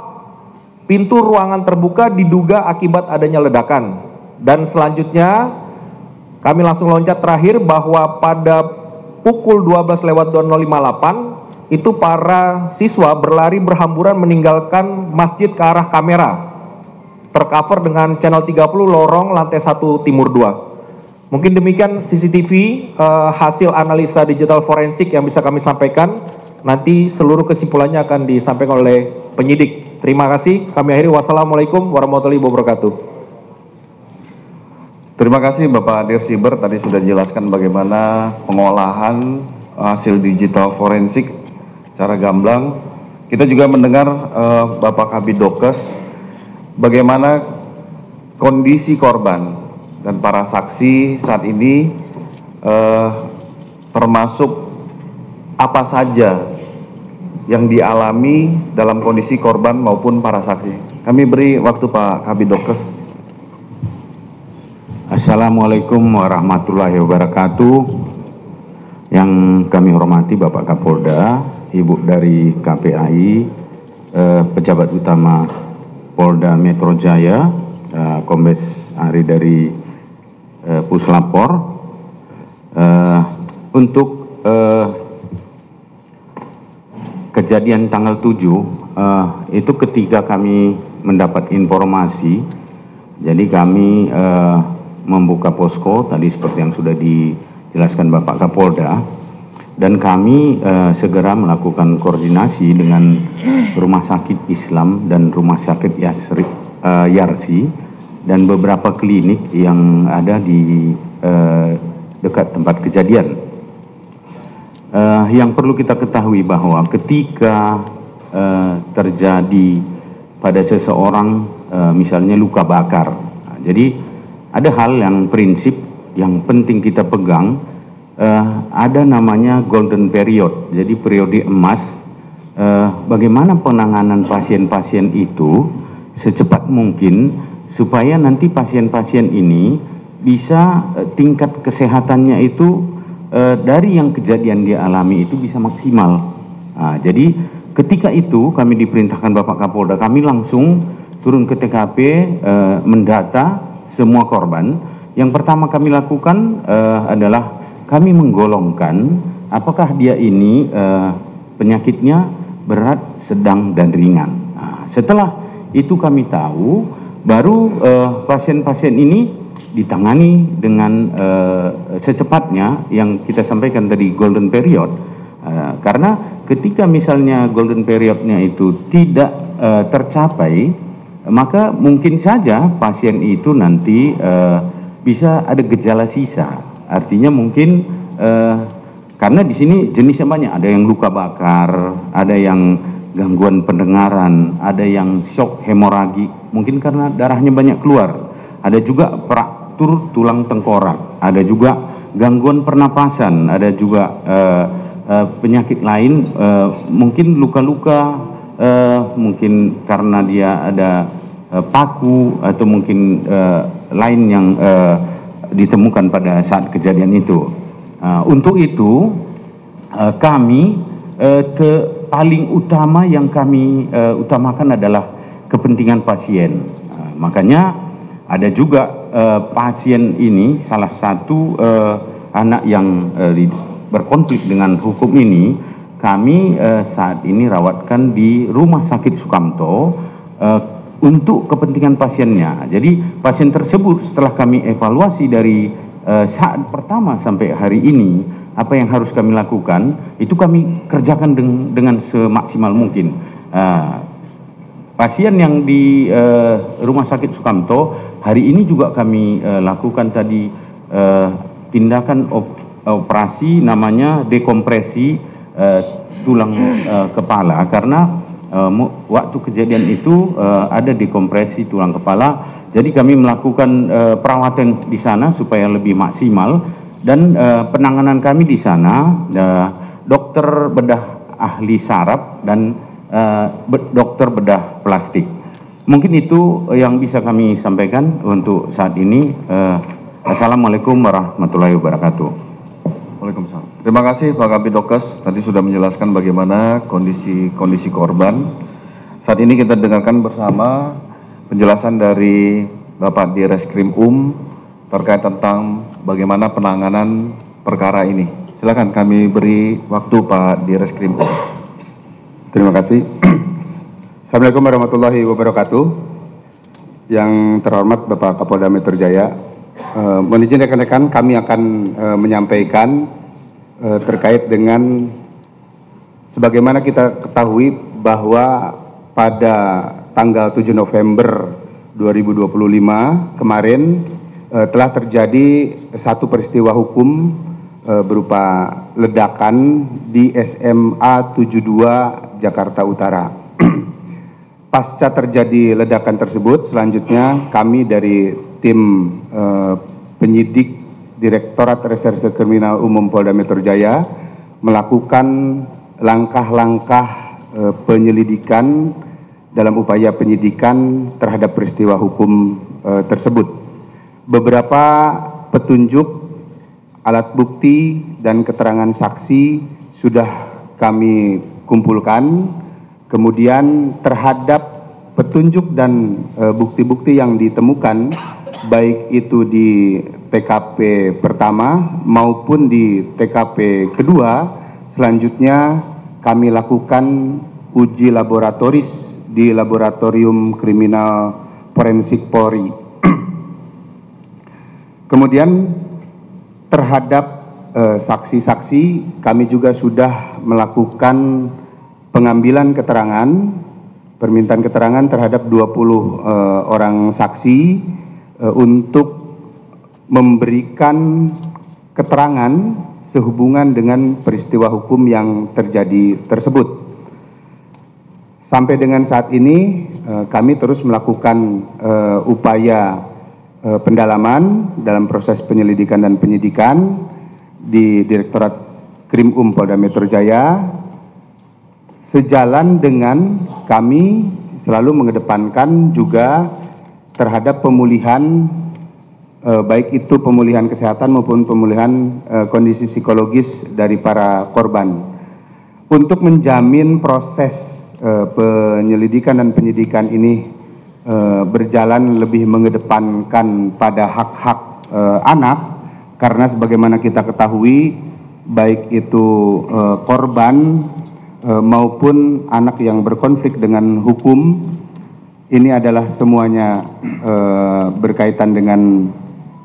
pintu ruangan terbuka diduga akibat adanya ledakan. Dan selanjutnya kami langsung loncat terakhir bahwa pada pukul 12.0058 itu para siswa berlari berhamburan meninggalkan masjid ke arah kamera, tercover dengan channel 30 lorong lantai 1 timur 2. Mungkin demikian CCTV hasil analisa digital forensik yang bisa kami sampaikan. Nanti seluruh kesimpulannya akan disampaikan oleh penyidik. Terima kasih. Kami akhiri. Wassalamualaikum warahmatullahi wabarakatuh. Terima kasih Bapak Dirsiber, tadi sudah dijelaskan bagaimana pengolahan hasil digital forensik secara gamblang. Kita juga mendengar Bapak Kabid Dokes bagaimana kondisi korban dan para saksi saat ini, termasuk apa saja yang dialami dalam kondisi korban maupun para saksi. Kami beri waktu Pak Kabid Dokes. Assalamualaikum warahmatullahi wabarakatuh. Yang kami hormati Bapak Kapolda, Ibu dari KPAI, pejabat utama Polda Metro Jaya, Kombes Ari dari Puslapor. Untuk kejadian tanggal 7 itu ketika kami mendapat informasi, jadi kami membuka posko tadi seperti yang sudah dijelaskan Bapak Kapolda, dan kami segera melakukan koordinasi dengan Rumah Sakit Islam dan Rumah Sakit Yarsi dan beberapa klinik yang ada di dekat tempat kejadian. Yang perlu kita ketahui bahwa ketika terjadi pada seseorang misalnya luka bakar, jadi ada hal yang prinsip yang penting kita pegang, ada namanya golden period, jadi periode emas. Bagaimana penanganan pasien-pasien itu secepat mungkin supaya nanti pasien-pasien ini bisa tingkat kesehatannya itu dari yang kejadian dia alami itu bisa maksimal. Jadi ketika itu kami diperintahkan Bapak Kapolda, kami langsung turun ke TKP, mendata semua korban. Yang pertama kami lakukan adalah kami menggolongkan apakah dia ini penyakitnya berat, sedang, dan ringan. Setelah itu kami tahu, baru pasien-pasien ini ditangani dengan secepatnya yang kita sampaikan tadi golden period. Karena ketika misalnya golden periodnya itu tidak tercapai, maka mungkin saja pasien itu nanti bisa ada gejala sisa. Artinya mungkin karena di sini jenisnya banyak, ada yang luka bakar, ada yang gangguan pendengaran, ada yang shock hemoragi, mungkin karena darahnya banyak keluar, ada juga fraktur tulang tengkorak, ada juga gangguan pernapasan, ada juga penyakit lain, mungkin luka-luka, mungkin karena dia ada paku atau mungkin lain yang ditemukan pada saat kejadian itu. Untuk itu kami paling utama yang kami utamakan adalah kepentingan pasien. Makanya ada juga pasien ini salah satu anak yang berkonflik dengan hukum ini, kami saat ini rawatkan di Rumah Sakit Sukamto untuk kepentingan pasiennya. Jadi pasien tersebut setelah kami evaluasi dari saat pertama sampai hari ini, apa yang harus kami lakukan, itu kami kerjakan dengan semaksimal mungkin. Pasien yang di Rumah Sakit Sukamto, hari ini juga kami lakukan tadi tindakan operasi namanya dekompresi tulang kepala, karena waktu kejadian itu ada dekompresi tulang kepala. Jadi kami melakukan perawatan di sana supaya lebih maksimal, dan penanganan kami di sana dokter bedah ahli saraf dan dokter bedah plastik. Mungkin itu yang bisa kami sampaikan untuk saat ini. Assalamualaikum warahmatullahi wabarakatuh. Waalaikumsalam. Terima kasih Pak Kabid Dokes, tadi sudah menjelaskan bagaimana kondisi korban. Saat ini kita dengarkan bersama penjelasan dari Bapak Direskrim terkait tentang bagaimana penanganan perkara ini. Silakan kami beri waktu Pak Direskrim. Terima kasih. Assalamualaikum warahmatullahi wabarakatuh. Yang terhormat Bapak Kapolda Metro Jaya, mohon izin rekan-rekan, kami akan menyampaikan terkait dengan sebagaimana kita ketahui bahwa pada tanggal 7 November 2025 kemarin telah terjadi satu peristiwa hukum berupa ledakan di SMA 72 Jakarta Utara. Pasca terjadi ledakan tersebut, selanjutnya kami dari tim penyidik Direktorat Reserse Kriminal Umum Polda Metro Jaya melakukan langkah-langkah penyelidikan dalam upaya penyidikan terhadap peristiwa hukum tersebut. Beberapa petunjuk, alat bukti, dan keterangan saksi sudah kami kumpulkan. Kemudian terhadap petunjuk dan bukti-bukti yang ditemukan, baik itu di TKP pertama maupun di TKP kedua, selanjutnya kami lakukan uji laboratoris di Laboratorium Kriminal Forensik Polri. Kemudian terhadap saksi-saksi kami juga sudah melakukan pengambilan keterangan, permintaan keterangan terhadap 20 orang saksi untuk memberikan keterangan sehubungan dengan peristiwa hukum yang terjadi tersebut. Sampai dengan saat ini kami terus melakukan upaya pendalaman dalam proses penyelidikan dan penyidikan di Direktorat Krim Polda Metro Jaya, sejalan dengan kami selalu mengedepankan juga terhadap pemulihan, baik itu pemulihan kesehatan maupun pemulihan kondisi psikologis dari para korban. Untuk menjamin proses penyelidikan dan penyidikan ini berjalan lebih mengedepankan pada hak-hak anak, karena sebagaimana kita ketahui, baik itu korban maupun anak yang berkonflik dengan hukum, ini adalah semuanya berkaitan dengan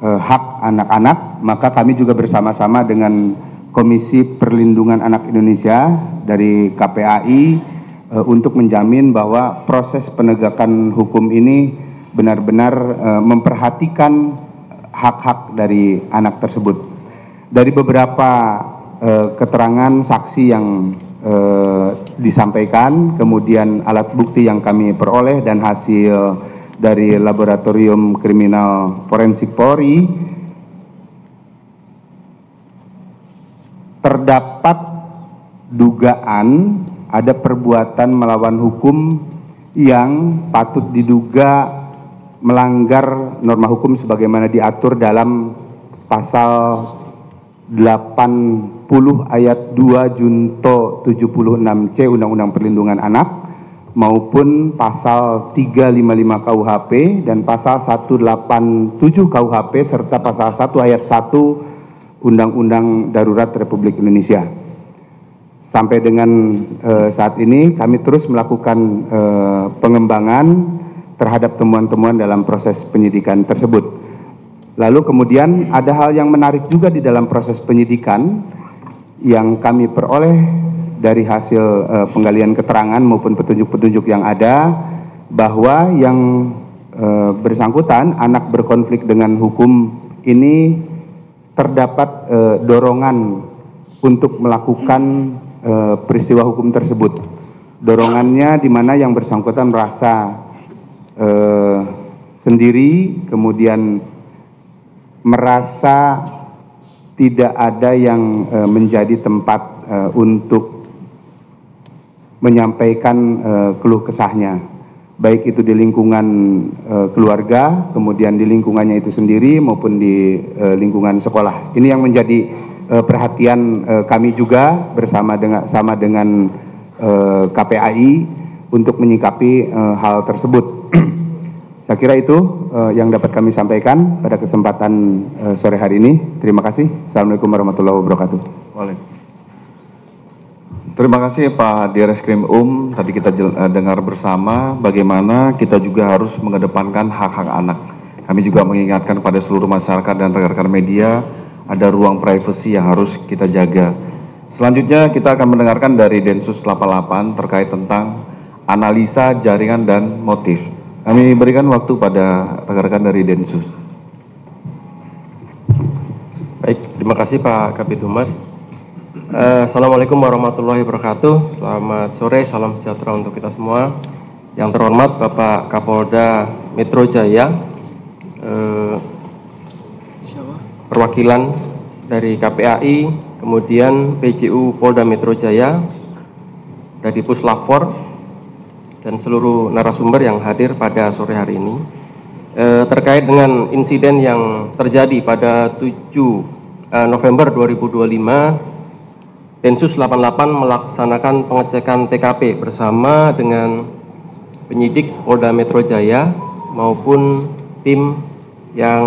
hak anak-anak. Maka kami juga bersama-sama dengan Komisi Perlindungan Anak Indonesia dari KPAI untuk menjamin bahwa proses penegakan hukum ini benar-benar memperhatikan hak-hak dari anak tersebut. Dari beberapa keterangan saksi yang disampaikan, kemudian alat bukti yang kami peroleh dan hasil dari Laboratorium Kriminal Forensik Polri, terdapat dugaan ada perbuatan melawan hukum yang patut diduga melanggar norma hukum sebagaimana diatur dalam pasal 80 ayat 2 junto 76C Undang-Undang Perlindungan Anak maupun pasal 355 KUHP dan pasal 187 KUHP serta pasal 1 ayat 1 Undang-Undang Darurat Republik Indonesia. Sampai dengan saat ini kami terus melakukan pengembangan terhadap temuan-temuan dalam proses penyidikan tersebut. Lalu kemudian ada hal yang menarik juga di dalam proses penyidikan yang kami peroleh dari hasil penggalian keterangan maupun petunjuk-petunjuk yang ada, bahwa yang bersangkutan anak berkonflik dengan hukum ini terdapat dorongan untuk melakukan peristiwa hukum tersebut. Dorongannya di mana yang bersangkutan merasa sendiri, kemudian merasa tidak ada yang menjadi tempat untuk menyampaikan keluh kesahnya, baik itu di lingkungan keluarga, kemudian di lingkungannya itu sendiri maupun di lingkungan sekolah. Ini yang menjadi perhatian kami juga bersama dengan KPAI untuk menyikapi hal tersebut. Saya kira itu yang dapat kami sampaikan pada kesempatan sore hari ini. Terima kasih. Assalamualaikum warahmatullahi wabarakatuh. Terima kasih Pak Direskrim Tadi kita dengar bersama bagaimana kita juga harus mengedepankan hak-hak anak. Kami juga mengingatkan pada seluruh masyarakat dan rekan-rekan media, ada ruang privasi yang harus kita jaga. Selanjutnya kita akan mendengarkan dari Densus 88 terkait tentang analisa jaringan dan motif. Kami berikan waktu pada rekan-rekan dari Densus. Baik, Terima kasih Pak Kabid Humas. Assalamualaikum warahmatullahi wabarakatuh. Selamat sore, salam sejahtera untuk kita semua. Yang terhormat Bapak Kapolda Metro Jaya, perwakilan dari KPAI, kemudian PJU Polda Metro Jaya, dari Puslapor, dan seluruh narasumber yang hadir pada sore hari ini. Terkait dengan insiden yang terjadi pada 7 November 2025, Densus 88 melaksanakan pengecekan TKP bersama dengan penyidik Polda Metro Jaya maupun tim yang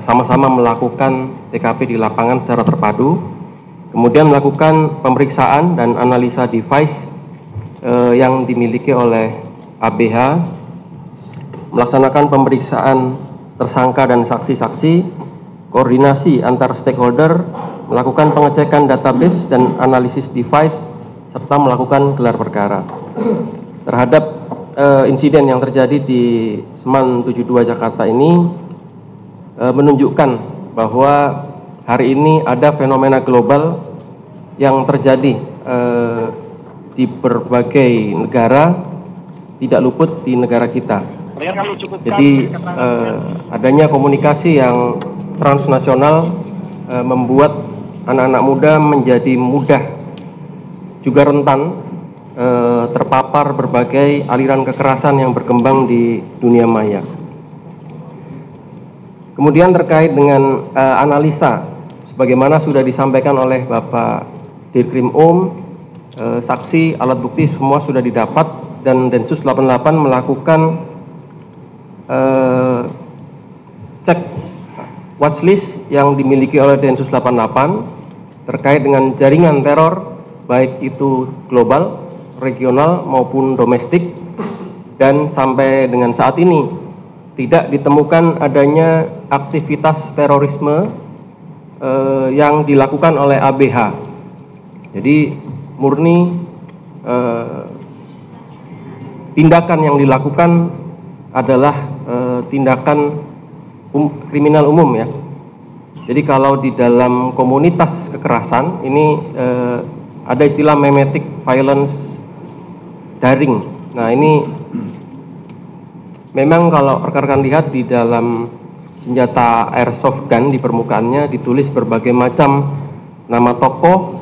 sama-sama melakukan TKP di lapangan secara terpadu, kemudian melakukan pemeriksaan dan analisa device yang dimiliki oleh ABH, melaksanakan pemeriksaan tersangka dan saksi-saksi, koordinasi antar stakeholder, melakukan pengecekan database dan analisis device, serta melakukan gelar perkara. Terhadap insiden yang terjadi di Seman 72 Jakarta ini menunjukkan bahwa hari ini ada fenomena global yang terjadi di berbagai negara, tidak luput di negara kita. Jadi adanya komunikasi yang transnasional membuat anak-anak muda menjadi mudah juga rentan terpapar berbagai aliran kekerasan yang berkembang di dunia maya. Kemudian terkait dengan analisa, sebagaimana sudah disampaikan oleh Bapak Dirkrim saksi, alat bukti semua sudah didapat, dan Densus 88 melakukan cek watchlist yang dimiliki oleh Densus 88 terkait dengan jaringan teror, baik itu global, regional maupun domestik, dan sampai dengan saat ini tidak ditemukan adanya aktivitas terorisme yang dilakukan oleh ABH. Jadi murni tindakan yang dilakukan adalah tindakan kriminal umum ya. Jadi kalau di dalam komunitas kekerasan ini ada istilah memetic violence daring. Nah ini memang kalau rekan-rekan lihat di dalam senjata airsoft gun di permukaannya ditulis berbagai macam nama tokoh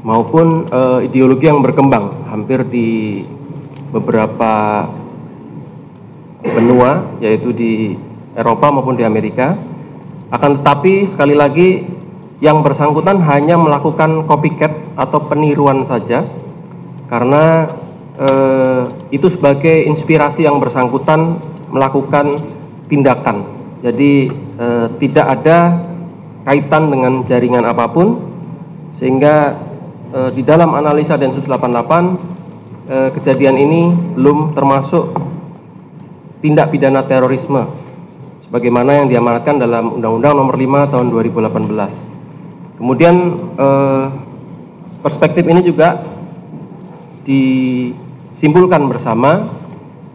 maupun ideologi yang berkembang hampir di beberapa benua, yaitu di Eropa maupun di Amerika. Akan tetapi sekali lagi yang bersangkutan hanya melakukan copycat atau peniruan saja, karena itu sebagai inspirasi yang bersangkutan melakukan tindakan. Jadi tidak ada kaitan dengan jaringan apapun, sehingga di dalam analisa Densus 88 kejadian ini belum termasuk tindak pidana terorisme sebagaimana yang diamanatkan dalam Undang-Undang Nomor 5 Tahun 2018. Kemudian perspektif ini juga disimpulkan bersama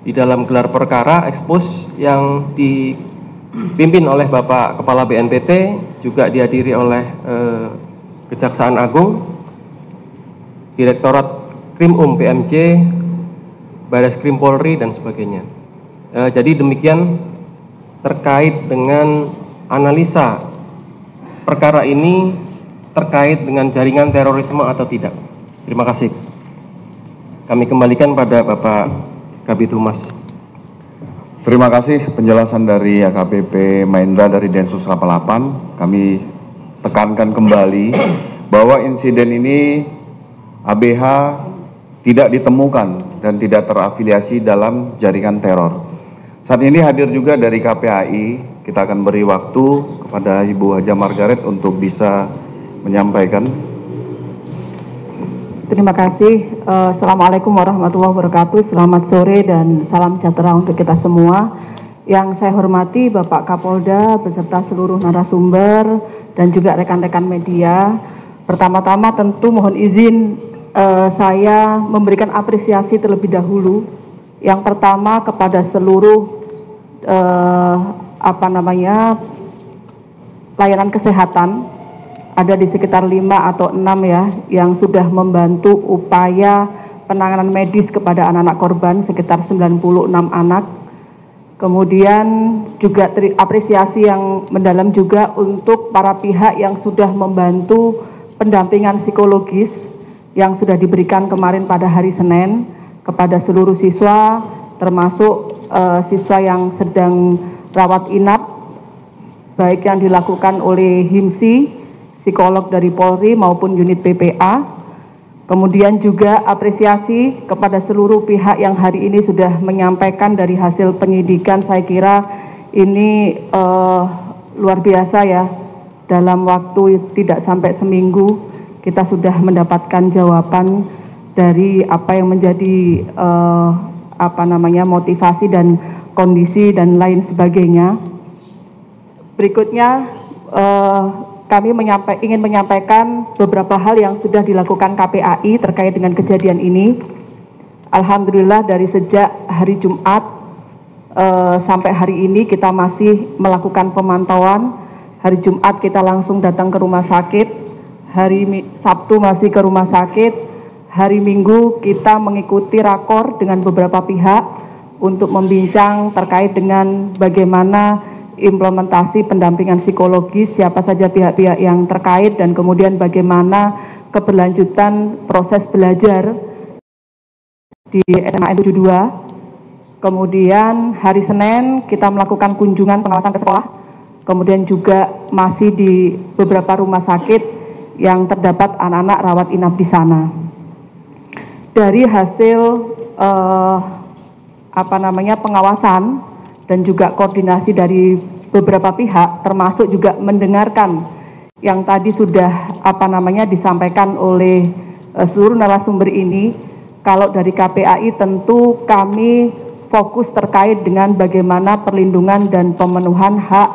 di dalam gelar perkara ekspos yang dipimpin oleh Bapak Kepala BNPT, juga dihadiri oleh Kejaksaan Agung, Direktorat Krim PMJ, Baris Krim Polri, dan sebagainya. Jadi demikian terkait dengan analisa perkara ini terkait dengan jaringan terorisme atau tidak. Terima kasih. Kami kembalikan pada Bapak Kabid Humas. Terima kasih penjelasan dari AKBP Mahendra dari Densus 88. Kami tekankan kembali bahwa insiden ini ABH tidak ditemukan dan tidak terafiliasi dalam jaringan teror. Saat ini hadir juga dari KPAI, kita akan beri waktu kepada Ibu Haja Margaret untuk bisa menyampaikan. Terima kasih. Assalamualaikum warahmatullahi wabarakatuh. Selamat sore dan salam sejahtera untuk kita semua. Yang saya hormati Bapak Kapolda beserta seluruh narasumber dan juga rekan-rekan media. Pertama-tama tentu mohon izin saya memberikan apresiasi terlebih dahulu. Yang pertama kepada seluruh layanan kesehatan, ada di sekitar 5 atau 6 ya, yang sudah membantu upaya penanganan medis kepada anak-anak korban, sekitar 96 anak. Kemudian juga apresiasi yang mendalam juga untuk para pihak yang sudah membantu pendampingan psikologis yang sudah diberikan kemarin pada hari Senin kepada seluruh siswa, termasuk siswa yang sedang rawat inap, baik yang dilakukan oleh HIMSI, psikolog dari Polri maupun unit PPA. Kemudian juga apresiasi kepada seluruh pihak yang hari ini sudah menyampaikan dari hasil penyidikan. Saya kira ini luar biasa ya, dalam waktu tidak sampai seminggu kita sudah mendapatkan jawaban dari apa yang menjadi motivasi dan kondisi dan lain sebagainya. Berikutnya kami ingin menyampaikan beberapa hal yang sudah dilakukan KPAI terkait dengan kejadian ini. Alhamdulillah dari sejak hari Jumat sampai hari ini kita masih melakukan pemantauan. Hari Jumat kita langsung datang ke rumah sakit, hari Sabtu masih ke rumah sakit, hari Minggu kita mengikuti rakor dengan beberapa pihak untuk membincang terkait dengan bagaimana implementasi pendampingan psikologis, siapa saja pihak-pihak yang terkait, dan kemudian bagaimana keberlanjutan proses belajar di SMA 72. Kemudian hari Senin kita melakukan kunjungan pengawasan ke sekolah, kemudian juga masih di beberapa rumah sakit yang terdapat anak-anak rawat inap di sana. Dari hasil pengawasan dan juga koordinasi dari beberapa pihak, termasuk juga mendengarkan yang tadi sudah disampaikan oleh seluruh narasumber ini. Kalau dari KPAI tentu kami fokus terkait dengan bagaimana perlindungan dan pemenuhan hak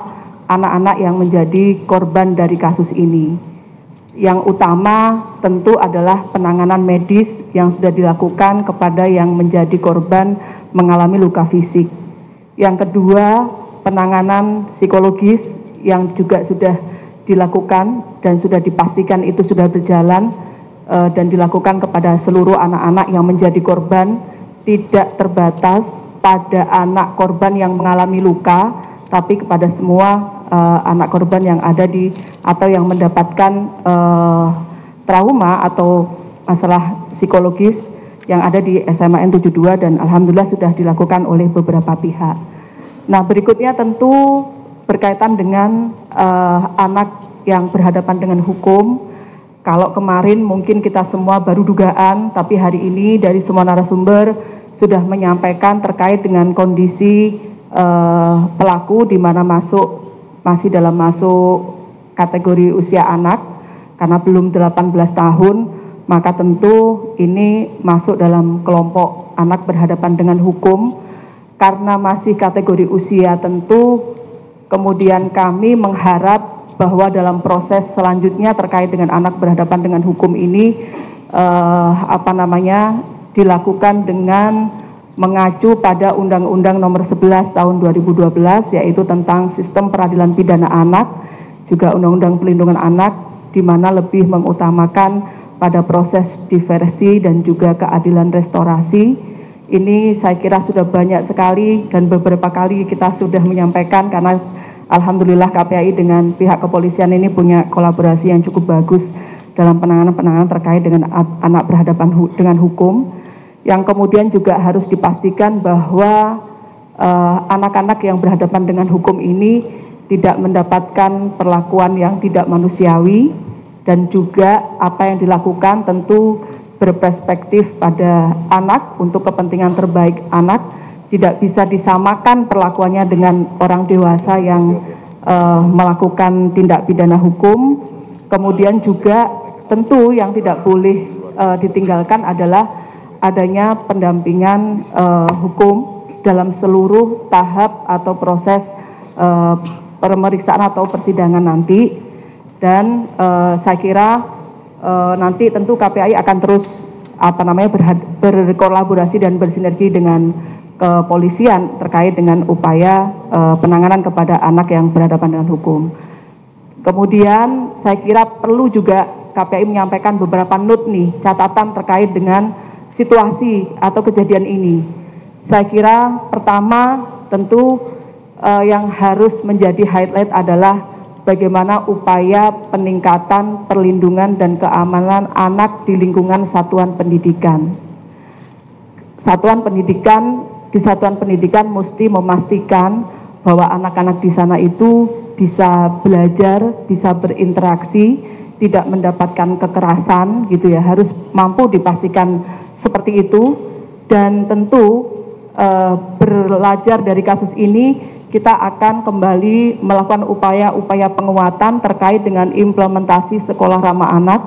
anak-anak yang menjadi korban dari kasus ini. Yang utama tentu adalah penanganan medis yang sudah dilakukan kepada yang menjadi korban mengalami luka fisik. Yang kedua, penanganan psikologis yang juga sudah dilakukan dan sudah dipastikan itu sudah berjalan dan dilakukan kepada seluruh anak-anak yang menjadi korban, tidak terbatas pada anak korban yang mengalami luka, tapi kepada semua anak korban yang ada di atau yang mendapatkan trauma atau masalah psikologis yang ada di SMA N72, dan alhamdulillah sudah dilakukan oleh beberapa pihak. Nah, berikutnya tentu berkaitan dengan anak yang berhadapan dengan hukum. Kalau kemarin mungkin kita semua baru dugaan, tapi hari ini dari semua narasumber sudah menyampaikan terkait dengan kondisi pelaku di mana masih dalam masuk kategori usia anak karena belum 18 tahun, maka tentu ini masuk dalam kelompok anak berhadapan dengan hukum. Karena masih kategori usia, tentu kemudian kami mengharap bahwa dalam proses selanjutnya terkait dengan anak berhadapan dengan hukum ini dilakukan dengan mengacu pada Undang-Undang Nomor 11 Tahun 2012, yaitu tentang Sistem Peradilan Pidana Anak, juga Undang-Undang Perlindungan Anak, di mana lebih mengutamakan pada proses diversi dan juga keadilan restorasi. Ini saya kira sudah banyak sekali dan beberapa kali kita sudah menyampaikan, karena alhamdulillah KPAI dengan pihak kepolisian ini punya kolaborasi yang cukup bagus dalam penanganan terkait dengan anak berhadapan dengan hukum. Yang kemudian juga harus dipastikan bahwa anak-anak yang berhadapan dengan hukum ini tidak mendapatkan perlakuan yang tidak manusiawi, dan juga apa yang dilakukan tentu berperspektif pada anak untuk kepentingan terbaik anak, tidak bisa disamakan perlakuannya dengan orang dewasa yang melakukan tindak pidana hukum. Kemudian juga tentu yang tidak boleh ditinggalkan adalah adanya pendampingan hukum dalam seluruh tahap atau proses pemeriksaan atau persidangan nanti. Dan saya kira nanti tentu KPAI akan terus berkolaborasi dan bersinergi dengan kepolisian terkait dengan upaya penanganan kepada anak yang berhadapan dengan hukum. Kemudian saya kira perlu juga KPAI menyampaikan beberapa note nih, catatan terkait dengan situasi atau kejadian ini. Saya kira pertama tentu yang harus menjadi highlight adalah bagaimana upaya peningkatan perlindungan dan keamanan anak di lingkungan satuan pendidikan. Di satuan pendidikan mesti memastikan bahwa anak-anak di sana itu bisa belajar, bisa berinteraksi, tidak mendapatkan kekerasan gitu ya, harus mampu dipastikan seperti itu. Dan tentu belajar dari kasus ini, kita akan kembali melakukan upaya-upaya penguatan terkait dengan implementasi sekolah ramah anak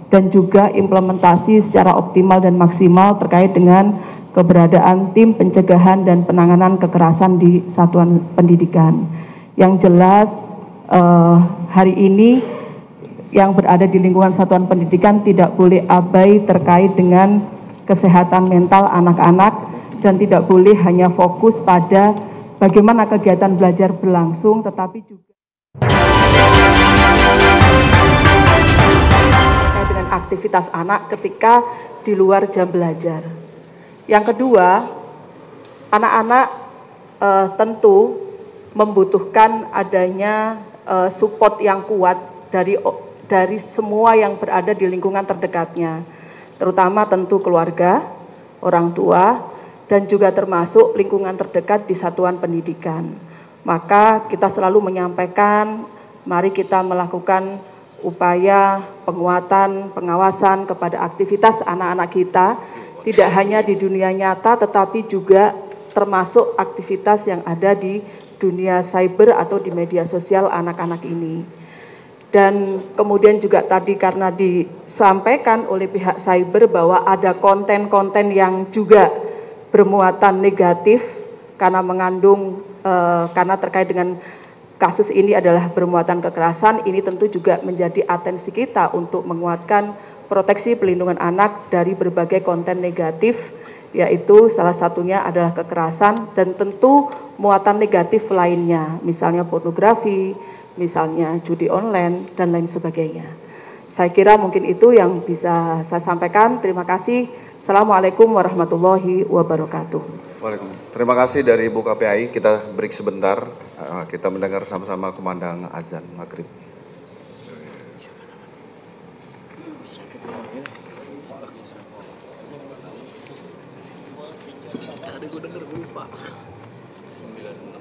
dan juga implementasi secara optimal dan maksimal terkait dengan keberadaan tim pencegahan dan penanganan kekerasan di satuan pendidikan. Yang jelas hari ini yang berada di lingkungan satuan pendidikan tidak boleh abai terkait dengan kesehatan mental anak-anak dan tidak boleh hanya fokus pada bagaimana kegiatan belajar berlangsung, tetapi juga terkait dengan aktivitas anak ketika di luar jam belajar. Yang kedua, anak-anak tentu membutuhkan adanya support yang kuat dari semua yang berada di lingkungan terdekatnya, terutama tentu keluarga, orang tua, dan juga termasuk lingkungan terdekat di satuan pendidikan. Maka kita selalu menyampaikan, mari kita melakukan upaya penguatan, pengawasan kepada aktivitas anak-anak kita, tidak hanya di dunia nyata tetapi juga termasuk aktivitas yang ada di dunia cyber atau di media sosial anak-anak ini. Dan kemudian juga tadi karena disampaikan oleh pihak cyber bahwa ada konten-konten yang juga bermuatan negatif karena mengandung karena terkait dengan kasus ini adalah bermuatan kekerasan, ini tentu juga menjadi atensi kita untuk menguatkan proteksi pelindungan anak dari berbagai konten negatif, yaitu salah satunya adalah kekerasan dan tentu muatan negatif lainnya, misalnya pornografi, misalnya judi online, dan lain sebagainya. Saya kira mungkin itu yang bisa saya sampaikan. Terima kasih. Assalamualaikum warahmatullahi wabarakatuh. Waalaikumsalam. Terima kasih dari Ibu KPAI. Kita break sebentar. Kita mendengar sama-sama kumandang azan maghrib. Tadi gue denger, gue lupa. 96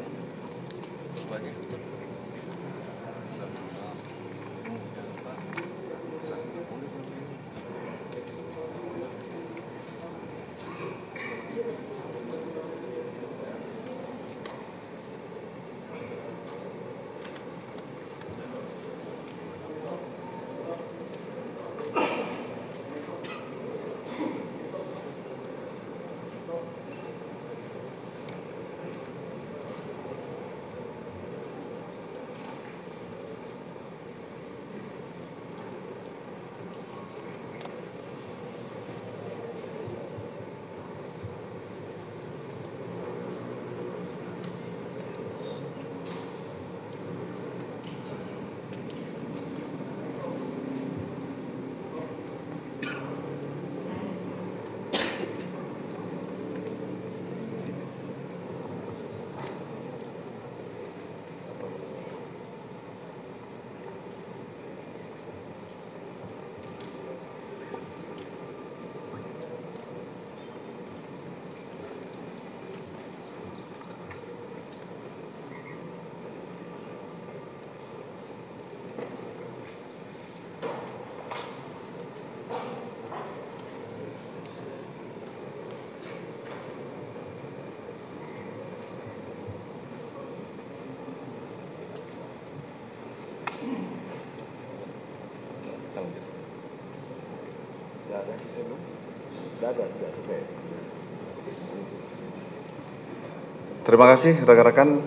Terima kasih rekan-rekan,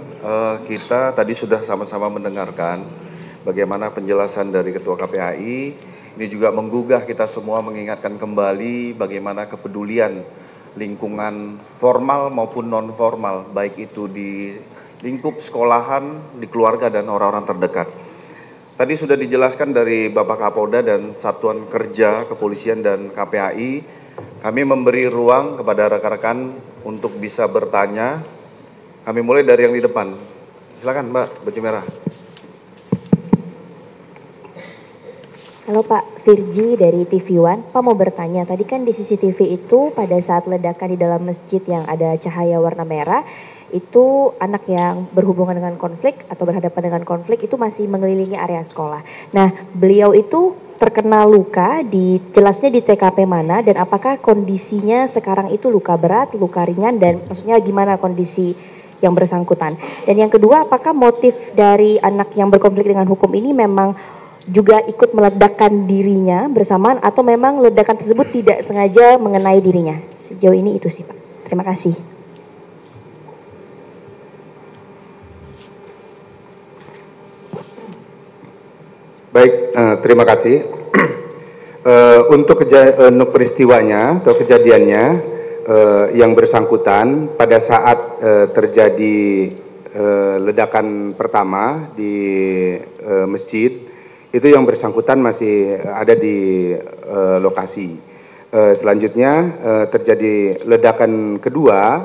kita tadi sudah sama-sama mendengarkan bagaimana penjelasan dari Ketua KPAI. Ini juga menggugah kita semua mengingatkan kembali bagaimana kepedulian lingkungan formal maupun non formal, baik itu di lingkup sekolahan, di keluarga dan orang-orang terdekat. Tadi sudah dijelaskan dari Bapak Kapolda dan Satuan Kerja Kepolisian dan KPAI, kami memberi ruang kepada rekan-rekan untuk bisa bertanya. Kami mulai dari yang di depan. Silakan Mbak, baju merah. Halo Pak, Virgi dari TV One. Pak mau bertanya, tadi kan di CCTV itu pada saat ledakan di dalam masjid yang ada cahaya warna merah, itu anak yang berhubungan dengan konflik atau berhadapan dengan konflik itu masih mengelilingi area sekolah. Nah, beliau itu terkena luka, jelasnya di TKP mana dan apakah kondisinya sekarang itu luka berat, luka ringan dan maksudnya gimana kondisi yang bersangkutan. Dan yang kedua, apakah motif dari anak yang berkonflik dengan hukum ini memang juga ikut meledakkan dirinya bersamaan atau memang ledakan tersebut tidak sengaja mengenai dirinya? Sejauh ini itu sih Pak. Terima kasih. Baik, terima kasih. Untuk peristiwanya atau kejadiannya yang bersangkutan pada saat terjadi ledakan pertama di masjid, itu yang bersangkutan masih ada di lokasi. Selanjutnya terjadi ledakan kedua,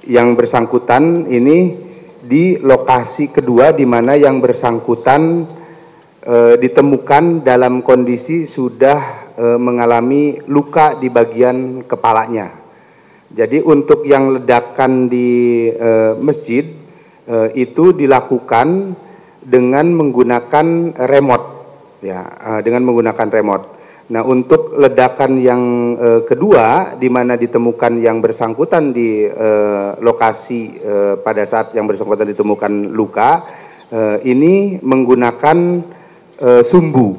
yang bersangkutan ini di lokasi kedua di mana yang bersangkutan ditemukan dalam kondisi sudah mengalami luka di bagian kepalanya. Jadi untuk yang ledakan di masjid itu dilakukan dengan menggunakan remote, ya, dengan menggunakan remote. Nah, untuk ledakan yang kedua, di mana ditemukan yang bersangkutan di lokasi pada saat yang bersangkutan ditemukan luka, ini menggunakan sumbu,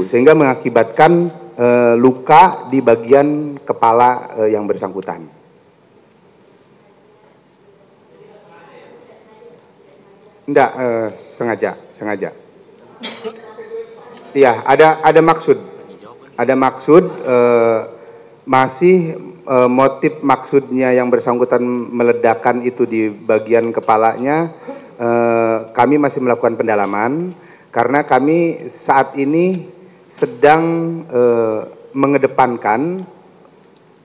sehingga mengakibatkan luka di bagian kepala yang bersangkutan. Enggak, sengaja. Iya, ada maksud. Ada maksud, masih motif maksudnya yang bersangkutan meledakkan itu di bagian kepalanya, kami masih melakukan pendalaman, karena kami saat ini sedang mengedepankan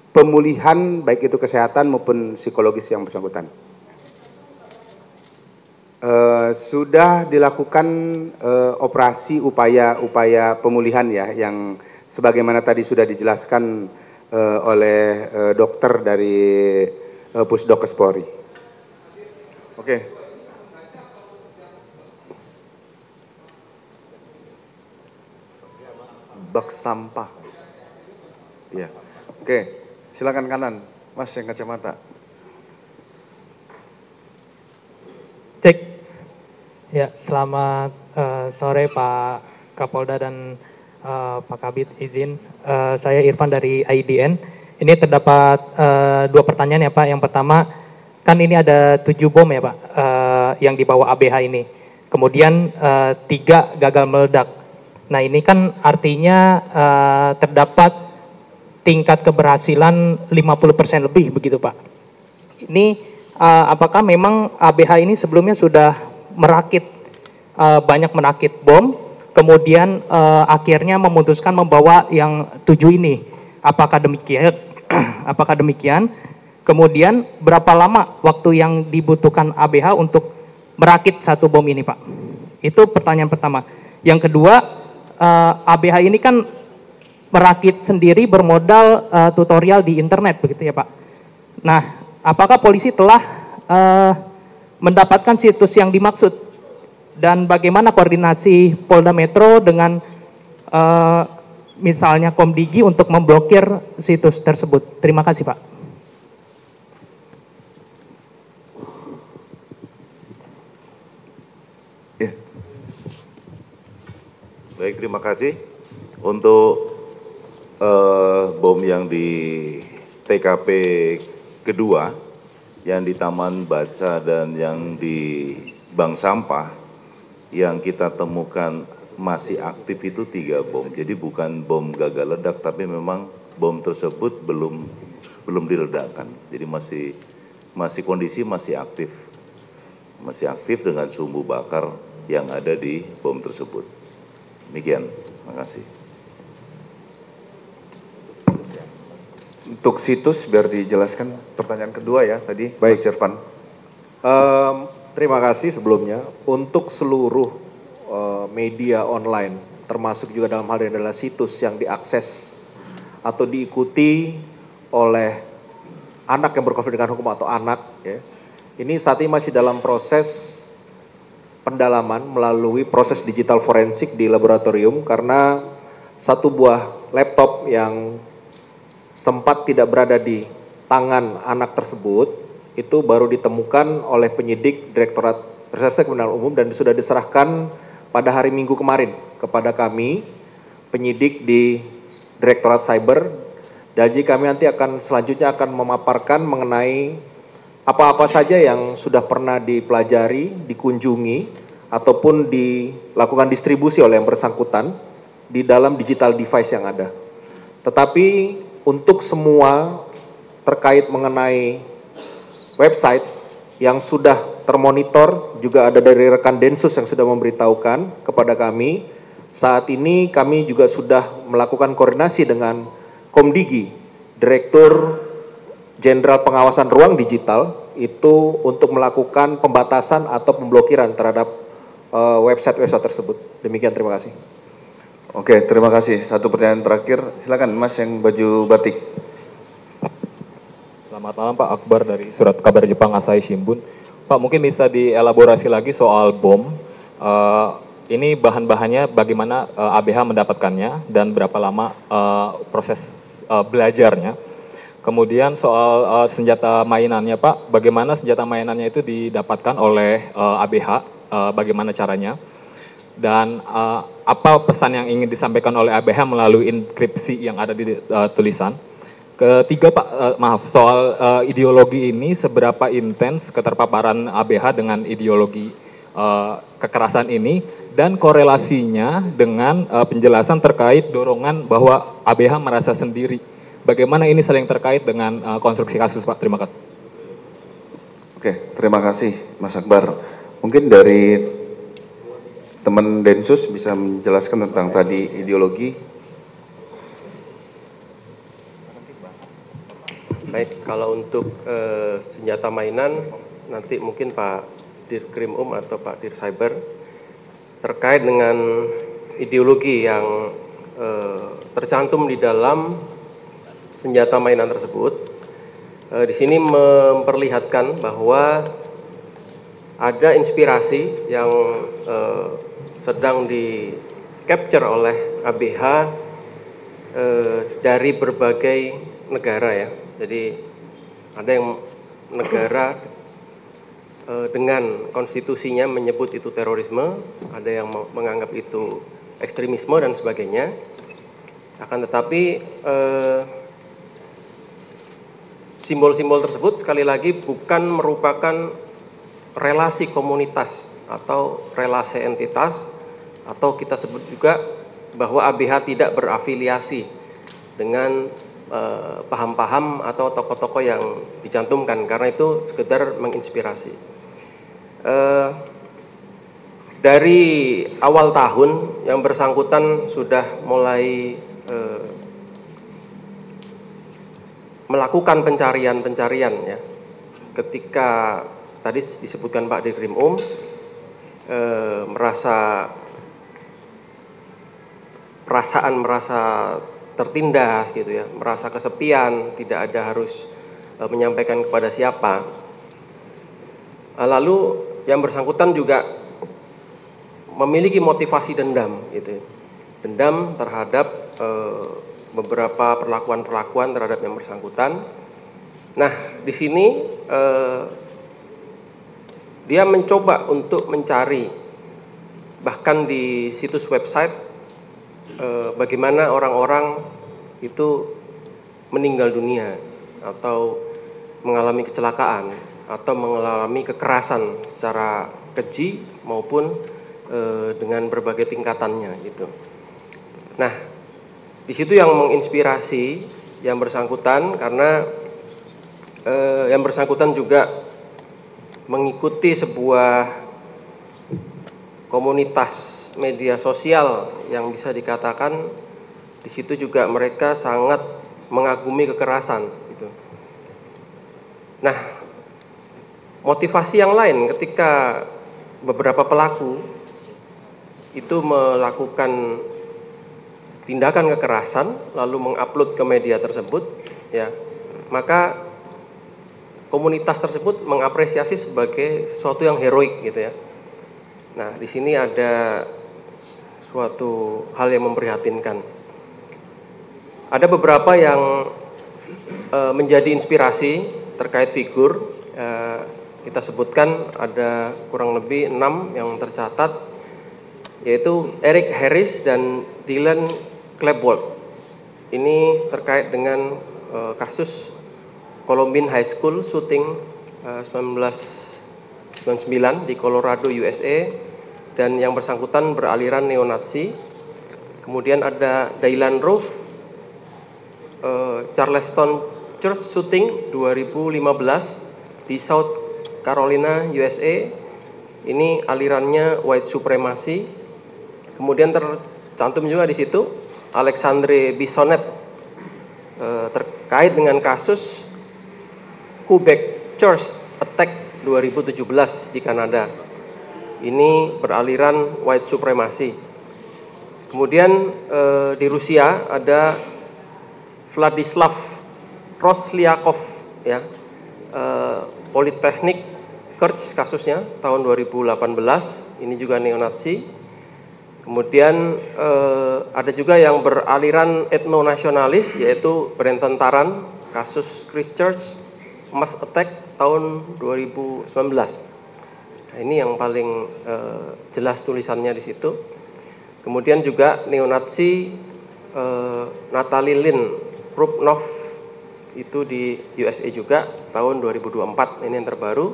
pemulihan baik itu kesehatan maupun psikologis yang bersangkutan. Sudah dilakukan operasi upaya pemulihan ya, yang sebagaimana tadi sudah dijelaskan oleh dokter dari Pusdokes Polri. Oke. Bak sampah. Iya. Oke, silakan kanan, Mas yang kacamata. Cek. Ya, selamat sore Pak Kapolda dan Pak Kabid, izin. Saya Irfan dari IDN. Ini terdapat dua pertanyaan ya Pak. Yang pertama, kan ini ada 7 bom ya Pak yang dibawa ABH ini. Kemudian 3 gagal meledak. Nah ini kan artinya terdapat tingkat keberhasilan 50% lebih begitu Pak. Ini apakah memang ABH ini sebelumnya sudah banyak merakit bom, kemudian akhirnya memutuskan membawa yang 7 ini. Apakah demikian? Apakah demikian? Kemudian berapa lama waktu yang dibutuhkan ABH untuk merakit 1 bom ini, Pak? Itu pertanyaan pertama. Yang kedua, ABH ini kan merakit sendiri bermodal tutorial di internet, begitu ya, Pak? Nah, apakah polisi telah mendapatkan situs yang dimaksud dan bagaimana koordinasi Polda Metro dengan misalnya Komdigi untuk memblokir situs tersebut? Terima kasih Pak. Ya. Baik, terima kasih. Untuk bom yang di TKP kedua, yang di Taman Baca dan yang di Bank Sampah, yang kita temukan masih aktif itu 3 bom. Jadi bukan bom gagal ledak, tapi memang bom tersebut belum diledakkan. Jadi masih kondisi masih aktif. masih aktif dengan sumbu bakar yang ada di bom tersebut. Demikian, terima kasih. Untuk situs biar dijelaskan pertanyaan kedua ya tadi, Baik. Mas Irfan. Terima kasih sebelumnya untuk seluruh media online, termasuk juga dalam hal ini adalah situs yang diakses atau diikuti oleh anak yang berkonflik dengan hukum atau anak, ya. Ini saat ini masih dalam proses pendalaman melalui proses digital forensik di laboratorium karena satu buah laptop yang sempat tidak berada di tangan anak tersebut itu baru ditemukan oleh penyidik Direktorat Reserse Kriminal Umum dan sudah diserahkan pada hari Minggu kemarin kepada kami penyidik di Direktorat Cyber. Jadi kami nanti akan selanjutnya akan memaparkan mengenai apa-apa saja yang sudah pernah dipelajari, dikunjungi ataupun dilakukan distribusi oleh yang bersangkutan di dalam digital device yang ada. Tetapi untuk semua terkait mengenai website yang sudah termonitor, juga ada dari rekan Densus yang sudah memberitahukan kepada kami. Saat ini kami juga sudah melakukan koordinasi dengan Komdigi, Direktur Jenderal Pengawasan Ruang Digital, itu untuk melakukan pembatasan atau pemblokiran terhadap website-website tersebut. Demikian, terima kasih. Oke, terima kasih. Satu pertanyaan terakhir, silakan Mas yang baju batik. Selamat malam Pak, Akbar dari Surat Kabar Jepang Asahi Shimbun. Pak, mungkin bisa dielaborasi lagi soal bom. Ini bahan-bahannya bagaimana ABH mendapatkannya dan berapa lama proses belajarnya. Kemudian soal senjata mainannya Pak, bagaimana senjata mainannya itu didapatkan oleh ABH, bagaimana caranya. Dan apa pesan yang ingin disampaikan oleh ABH melalui inskripsi yang ada di tulisan. Ketiga Pak, maaf, soal ideologi ini seberapa intens keterpaparan ABH dengan ideologi kekerasan ini dan korelasinya dengan penjelasan terkait dorongan bahwa ABH merasa sendiri. Bagaimana ini saling terkait dengan konstruksi kasus Pak? Terima kasih. Oke, terima kasih Mas Akbar. Mungkin dari teman Densus bisa menjelaskan tentang tadi ideologi. Baik, kalau untuk senjata mainan nanti mungkin Pak Dirkrim atau Pak Dir Cyber terkait dengan ideologi yang tercantum di dalam senjata mainan tersebut. Di sini memperlihatkan bahwa ada inspirasi yang sedang di capture oleh ABH dari berbagai negara ya. Jadi ada yang negara dengan konstitusinya menyebut itu terorisme, ada yang menganggap itu ekstremisme dan sebagainya. Akan tetapi simbol-simbol tersebut sekali lagi bukan merupakan relasi komunitas atau relasi entitas, atau kita sebut juga bahwa ABH tidak berafiliasi dengan paham-paham atau tokoh-tokoh yang dicantumkan, karena itu sekedar menginspirasi. Dari awal tahun yang bersangkutan sudah mulai melakukan pencarian-pencarian ya. Ketika tadi disebutkan Pak Dirkrim merasa tertindas gitu ya, merasa kesepian, tidak ada harus menyampaikan kepada siapa. Lalu yang bersangkutan juga memiliki motivasi dendam gitu. Dendam terhadap beberapa perlakuan-perlakuan terhadap yang bersangkutan. Nah, di sini dia mencoba untuk mencari bahkan di situs website bagaimana orang-orang itu meninggal dunia atau mengalami kecelakaan atau mengalami kekerasan secara keji maupun dengan berbagai tingkatannya gitu. Nah, di situ yang menginspirasi yang bersangkutan karena yang bersangkutan juga mengikuti sebuah komunitas media sosial yang bisa dikatakan di situ juga mereka sangat mengagumi kekerasan gitu. Nah, motivasi yang lain ketika beberapa pelaku itu melakukan tindakan kekerasan lalu mengupload ke media tersebut, ya, maka komunitas tersebut mengapresiasi sebagai sesuatu yang heroik gitu ya. Nah, di sini ada suatu hal yang memprihatinkan. Ada beberapa yang menjadi inspirasi terkait figur. Kita sebutkan ada kurang lebih 6 yang tercatat, yaitu Eric Harris dan Dylan Klebold. Ini terkait dengan kasus Columbine High School shooting 1999 di Colorado, USA, dan yang bersangkutan beraliran neo-Nazi. Kemudian ada Dylan Roof, Charleston Church shooting 2015 di South Carolina, USA. Ini alirannya white supremacy. Kemudian tercantum juga di situ Alexandre Bissonnette terkait dengan kasus Quebec Church Attack 2017 di Kanada. Ini beraliran white supremacy. Kemudian di Rusia ada Vladislav Roslyakov, ya, Politeknik Kerch kasusnya tahun 2018, ini juga neo-Nazi. Kemudian ada juga yang beraliran etnonasionalis, yaitu Brenton Tarrant, kasus Christchurch Mass Attack tahun 2019. Nah, ini yang paling jelas tulisannya di situ. Kemudian juga neo-Nazi Natalie Lynn Rupnov, itu di USA juga tahun 2024, ini yang terbaru.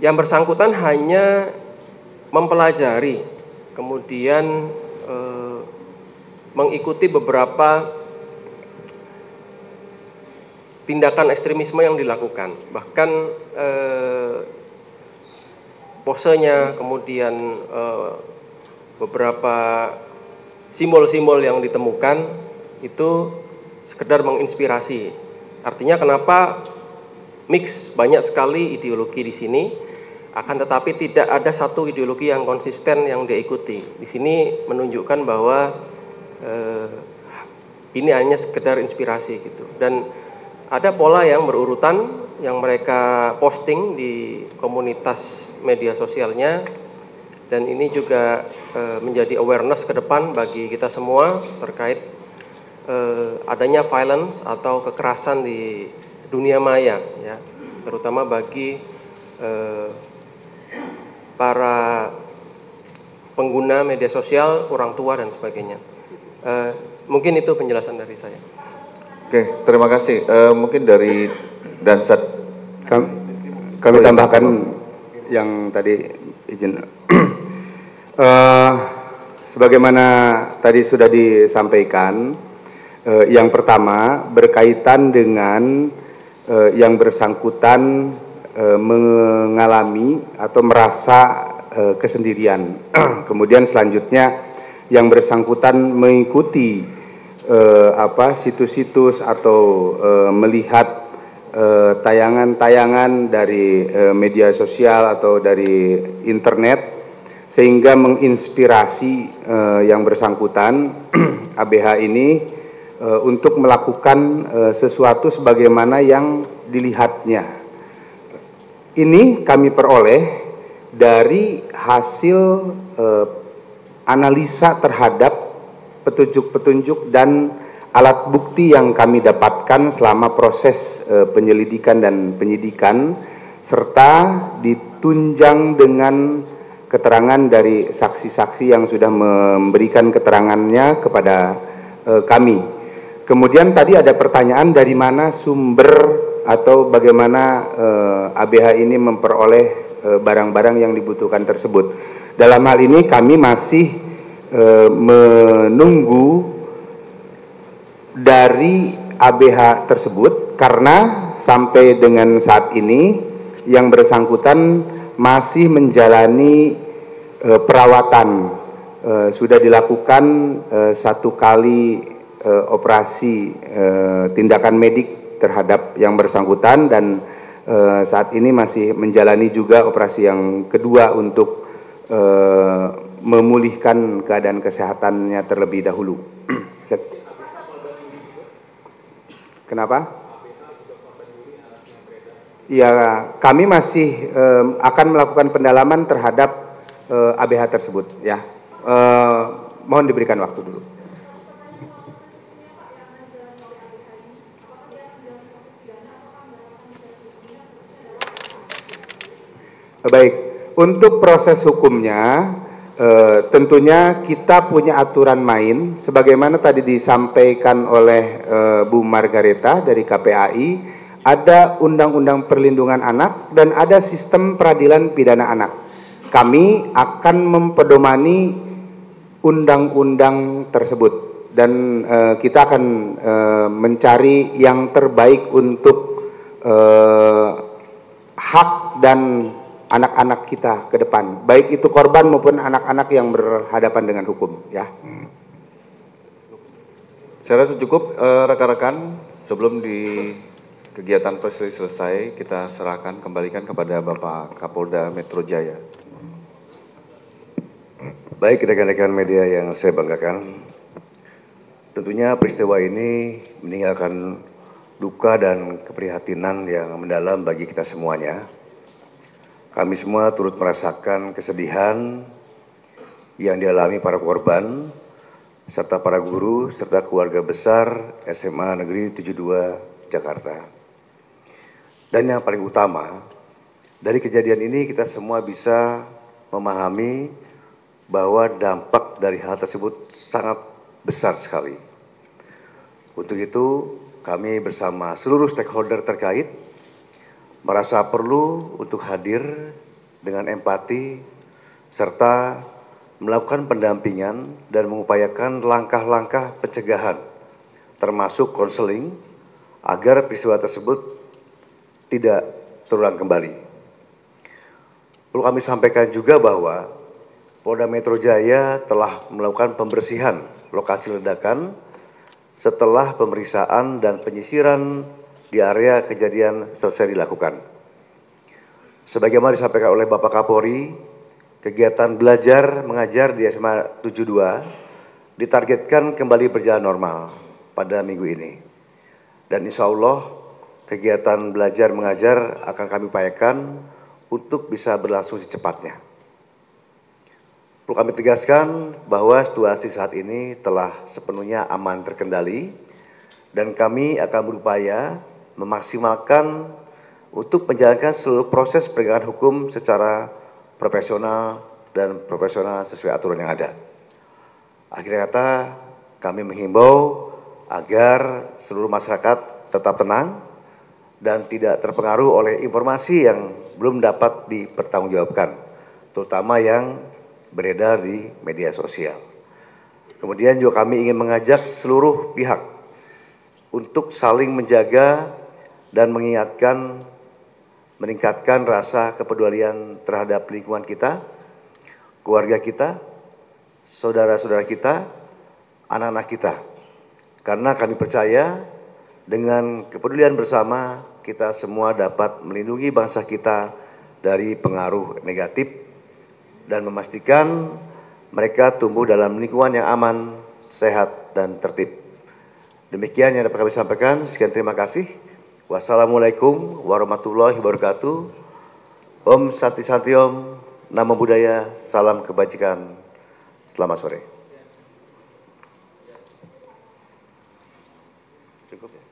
Yang bersangkutan hanya mempelajari, kemudian mengikuti beberapa tindakan ekstremisme yang dilakukan, bahkan posenya, kemudian beberapa simbol-simbol yang ditemukan itu sekedar menginspirasi. Artinya kenapa mix banyak sekali ideologi di sini, akan tetapi tidak ada satu ideologi yang konsisten yang dia ikuti. Di sini menunjukkan bahwa ini hanya sekedar inspirasi gitu. Dan ada pola yang berurutan yang mereka posting di komunitas media sosialnya, dan ini juga menjadi awareness ke depan bagi kita semua terkait adanya violence atau kekerasan di dunia maya, ya, terutama bagi para pengguna media sosial, orang tua dan sebagainya. Mungkin itu penjelasan dari saya. Oke, terima kasih. Mungkin dari Dansat kami tambahkan yang tadi izin. Sebagaimana tadi sudah disampaikan, yang pertama berkaitan dengan yang bersangkutan mengalami atau merasa kesendirian. Kemudian selanjutnya yang bersangkutan mengikuti situs-situs atau melihat tayangan-tayangan dari media sosial atau dari internet, sehingga menginspirasi yang bersangkutan ABH ini untuk melakukan sesuatu sebagaimana yang dilihatnya. Ini kami peroleh dari hasil analisa terhadap petunjuk-petunjuk dan alat bukti yang kami dapatkan selama proses penyelidikan dan penyidikan, serta ditunjang dengan keterangan dari saksi-saksi yang sudah memberikan keterangannya kepada kami. Kemudian tadi ada pertanyaan dari mana sumber atau bagaimana ABH ini memperoleh barang-barang yang dibutuhkan tersebut. Dalam hal ini kami masih menunggu dari ABH tersebut, karena sampai dengan saat ini yang bersangkutan masih menjalani perawatan. Sudah dilakukan 1 kali operasi tindakan medik terhadap yang bersangkutan, dan saat ini masih menjalani juga operasi yang kedua untuk memulihkan keadaan kesehatannya terlebih dahulu. Kenapa? Ya, kami masih akan melakukan pendalaman terhadap ABH tersebut, ya. Mohon diberikan waktu dulu. Baik, untuk proses hukumnya tentunya kita punya aturan main sebagaimana tadi disampaikan oleh Bu Margareta dari KPAI. Ada Undang-Undang Perlindungan Anak dan ada sistem peradilan pidana anak. Kami akan mempedomani undang-undang tersebut dan kita akan mencari yang terbaik untuk hak dan anak-anak kita ke depan, baik itu korban maupun anak-anak yang berhadapan dengan hukum, ya. Saya rasa cukup, rekan-rekan. Sebelum kegiatan proses selesai, kita serahkan kembalikan kepada Bapak Kapolda Metro Jaya. Baik rekan-rekan media yang saya banggakan, tentunya peristiwa ini meninggalkan duka dan keprihatinan yang mendalam bagi kita semuanya. Kami semua turut merasakan kesedihan yang dialami para korban, serta para guru, serta keluarga besar SMA Negeri 72 Jakarta. Dan yang paling utama, dari kejadian ini kita semua bisa memahami bahwa dampak dari hal tersebut sangat besar sekali. Untuk itu, kami bersama seluruh stakeholder terkait merasa perlu untuk hadir dengan empati serta melakukan pendampingan dan mengupayakan langkah-langkah pencegahan termasuk konseling agar peristiwa tersebut tidak terulang kembali. Perlu kami sampaikan juga bahwa Polda Metro Jaya telah melakukan pembersihan lokasi ledakan setelah pemeriksaan dan penyisiran di area kejadian selesai dilakukan. Sebagaimana disampaikan oleh Bapak Kapolri, kegiatan belajar mengajar di SMA 72 ditargetkan kembali berjalan normal pada minggu ini. Dan insya Allah kegiatan belajar mengajar akan kami upayakan untuk bisa berlangsung secepatnya. Perlu kami tegaskan bahwa situasi saat ini telah sepenuhnya aman terkendali dan kami akan berupaya memaksimalkan untuk menjalankan seluruh proses penegakan hukum secara profesional dan profesional sesuai aturan yang ada. Akhir kata, kami menghimbau agar seluruh masyarakat tetap tenang dan tidak terpengaruh oleh informasi yang belum dapat dipertanggungjawabkan, terutama yang beredar di media sosial. Kemudian juga kami ingin mengajak seluruh pihak untuk saling menjaga dan meningkatkan rasa kepedulian terhadap lingkungan kita, keluarga kita, saudara-saudara kita, anak-anak kita. Karena kami percaya dengan kepedulian bersama kita semua dapat melindungi bangsa kita dari pengaruh negatif dan memastikan mereka tumbuh dalam lingkungan yang aman, sehat, dan tertib. Demikian yang dapat kami sampaikan. Sekian, terima kasih. Wassalamualaikum warahmatullahi wabarakatuh. Om Santi Santiom, Namo Buddhaya, salam kebajikan. Selamat sore. Cukup ya?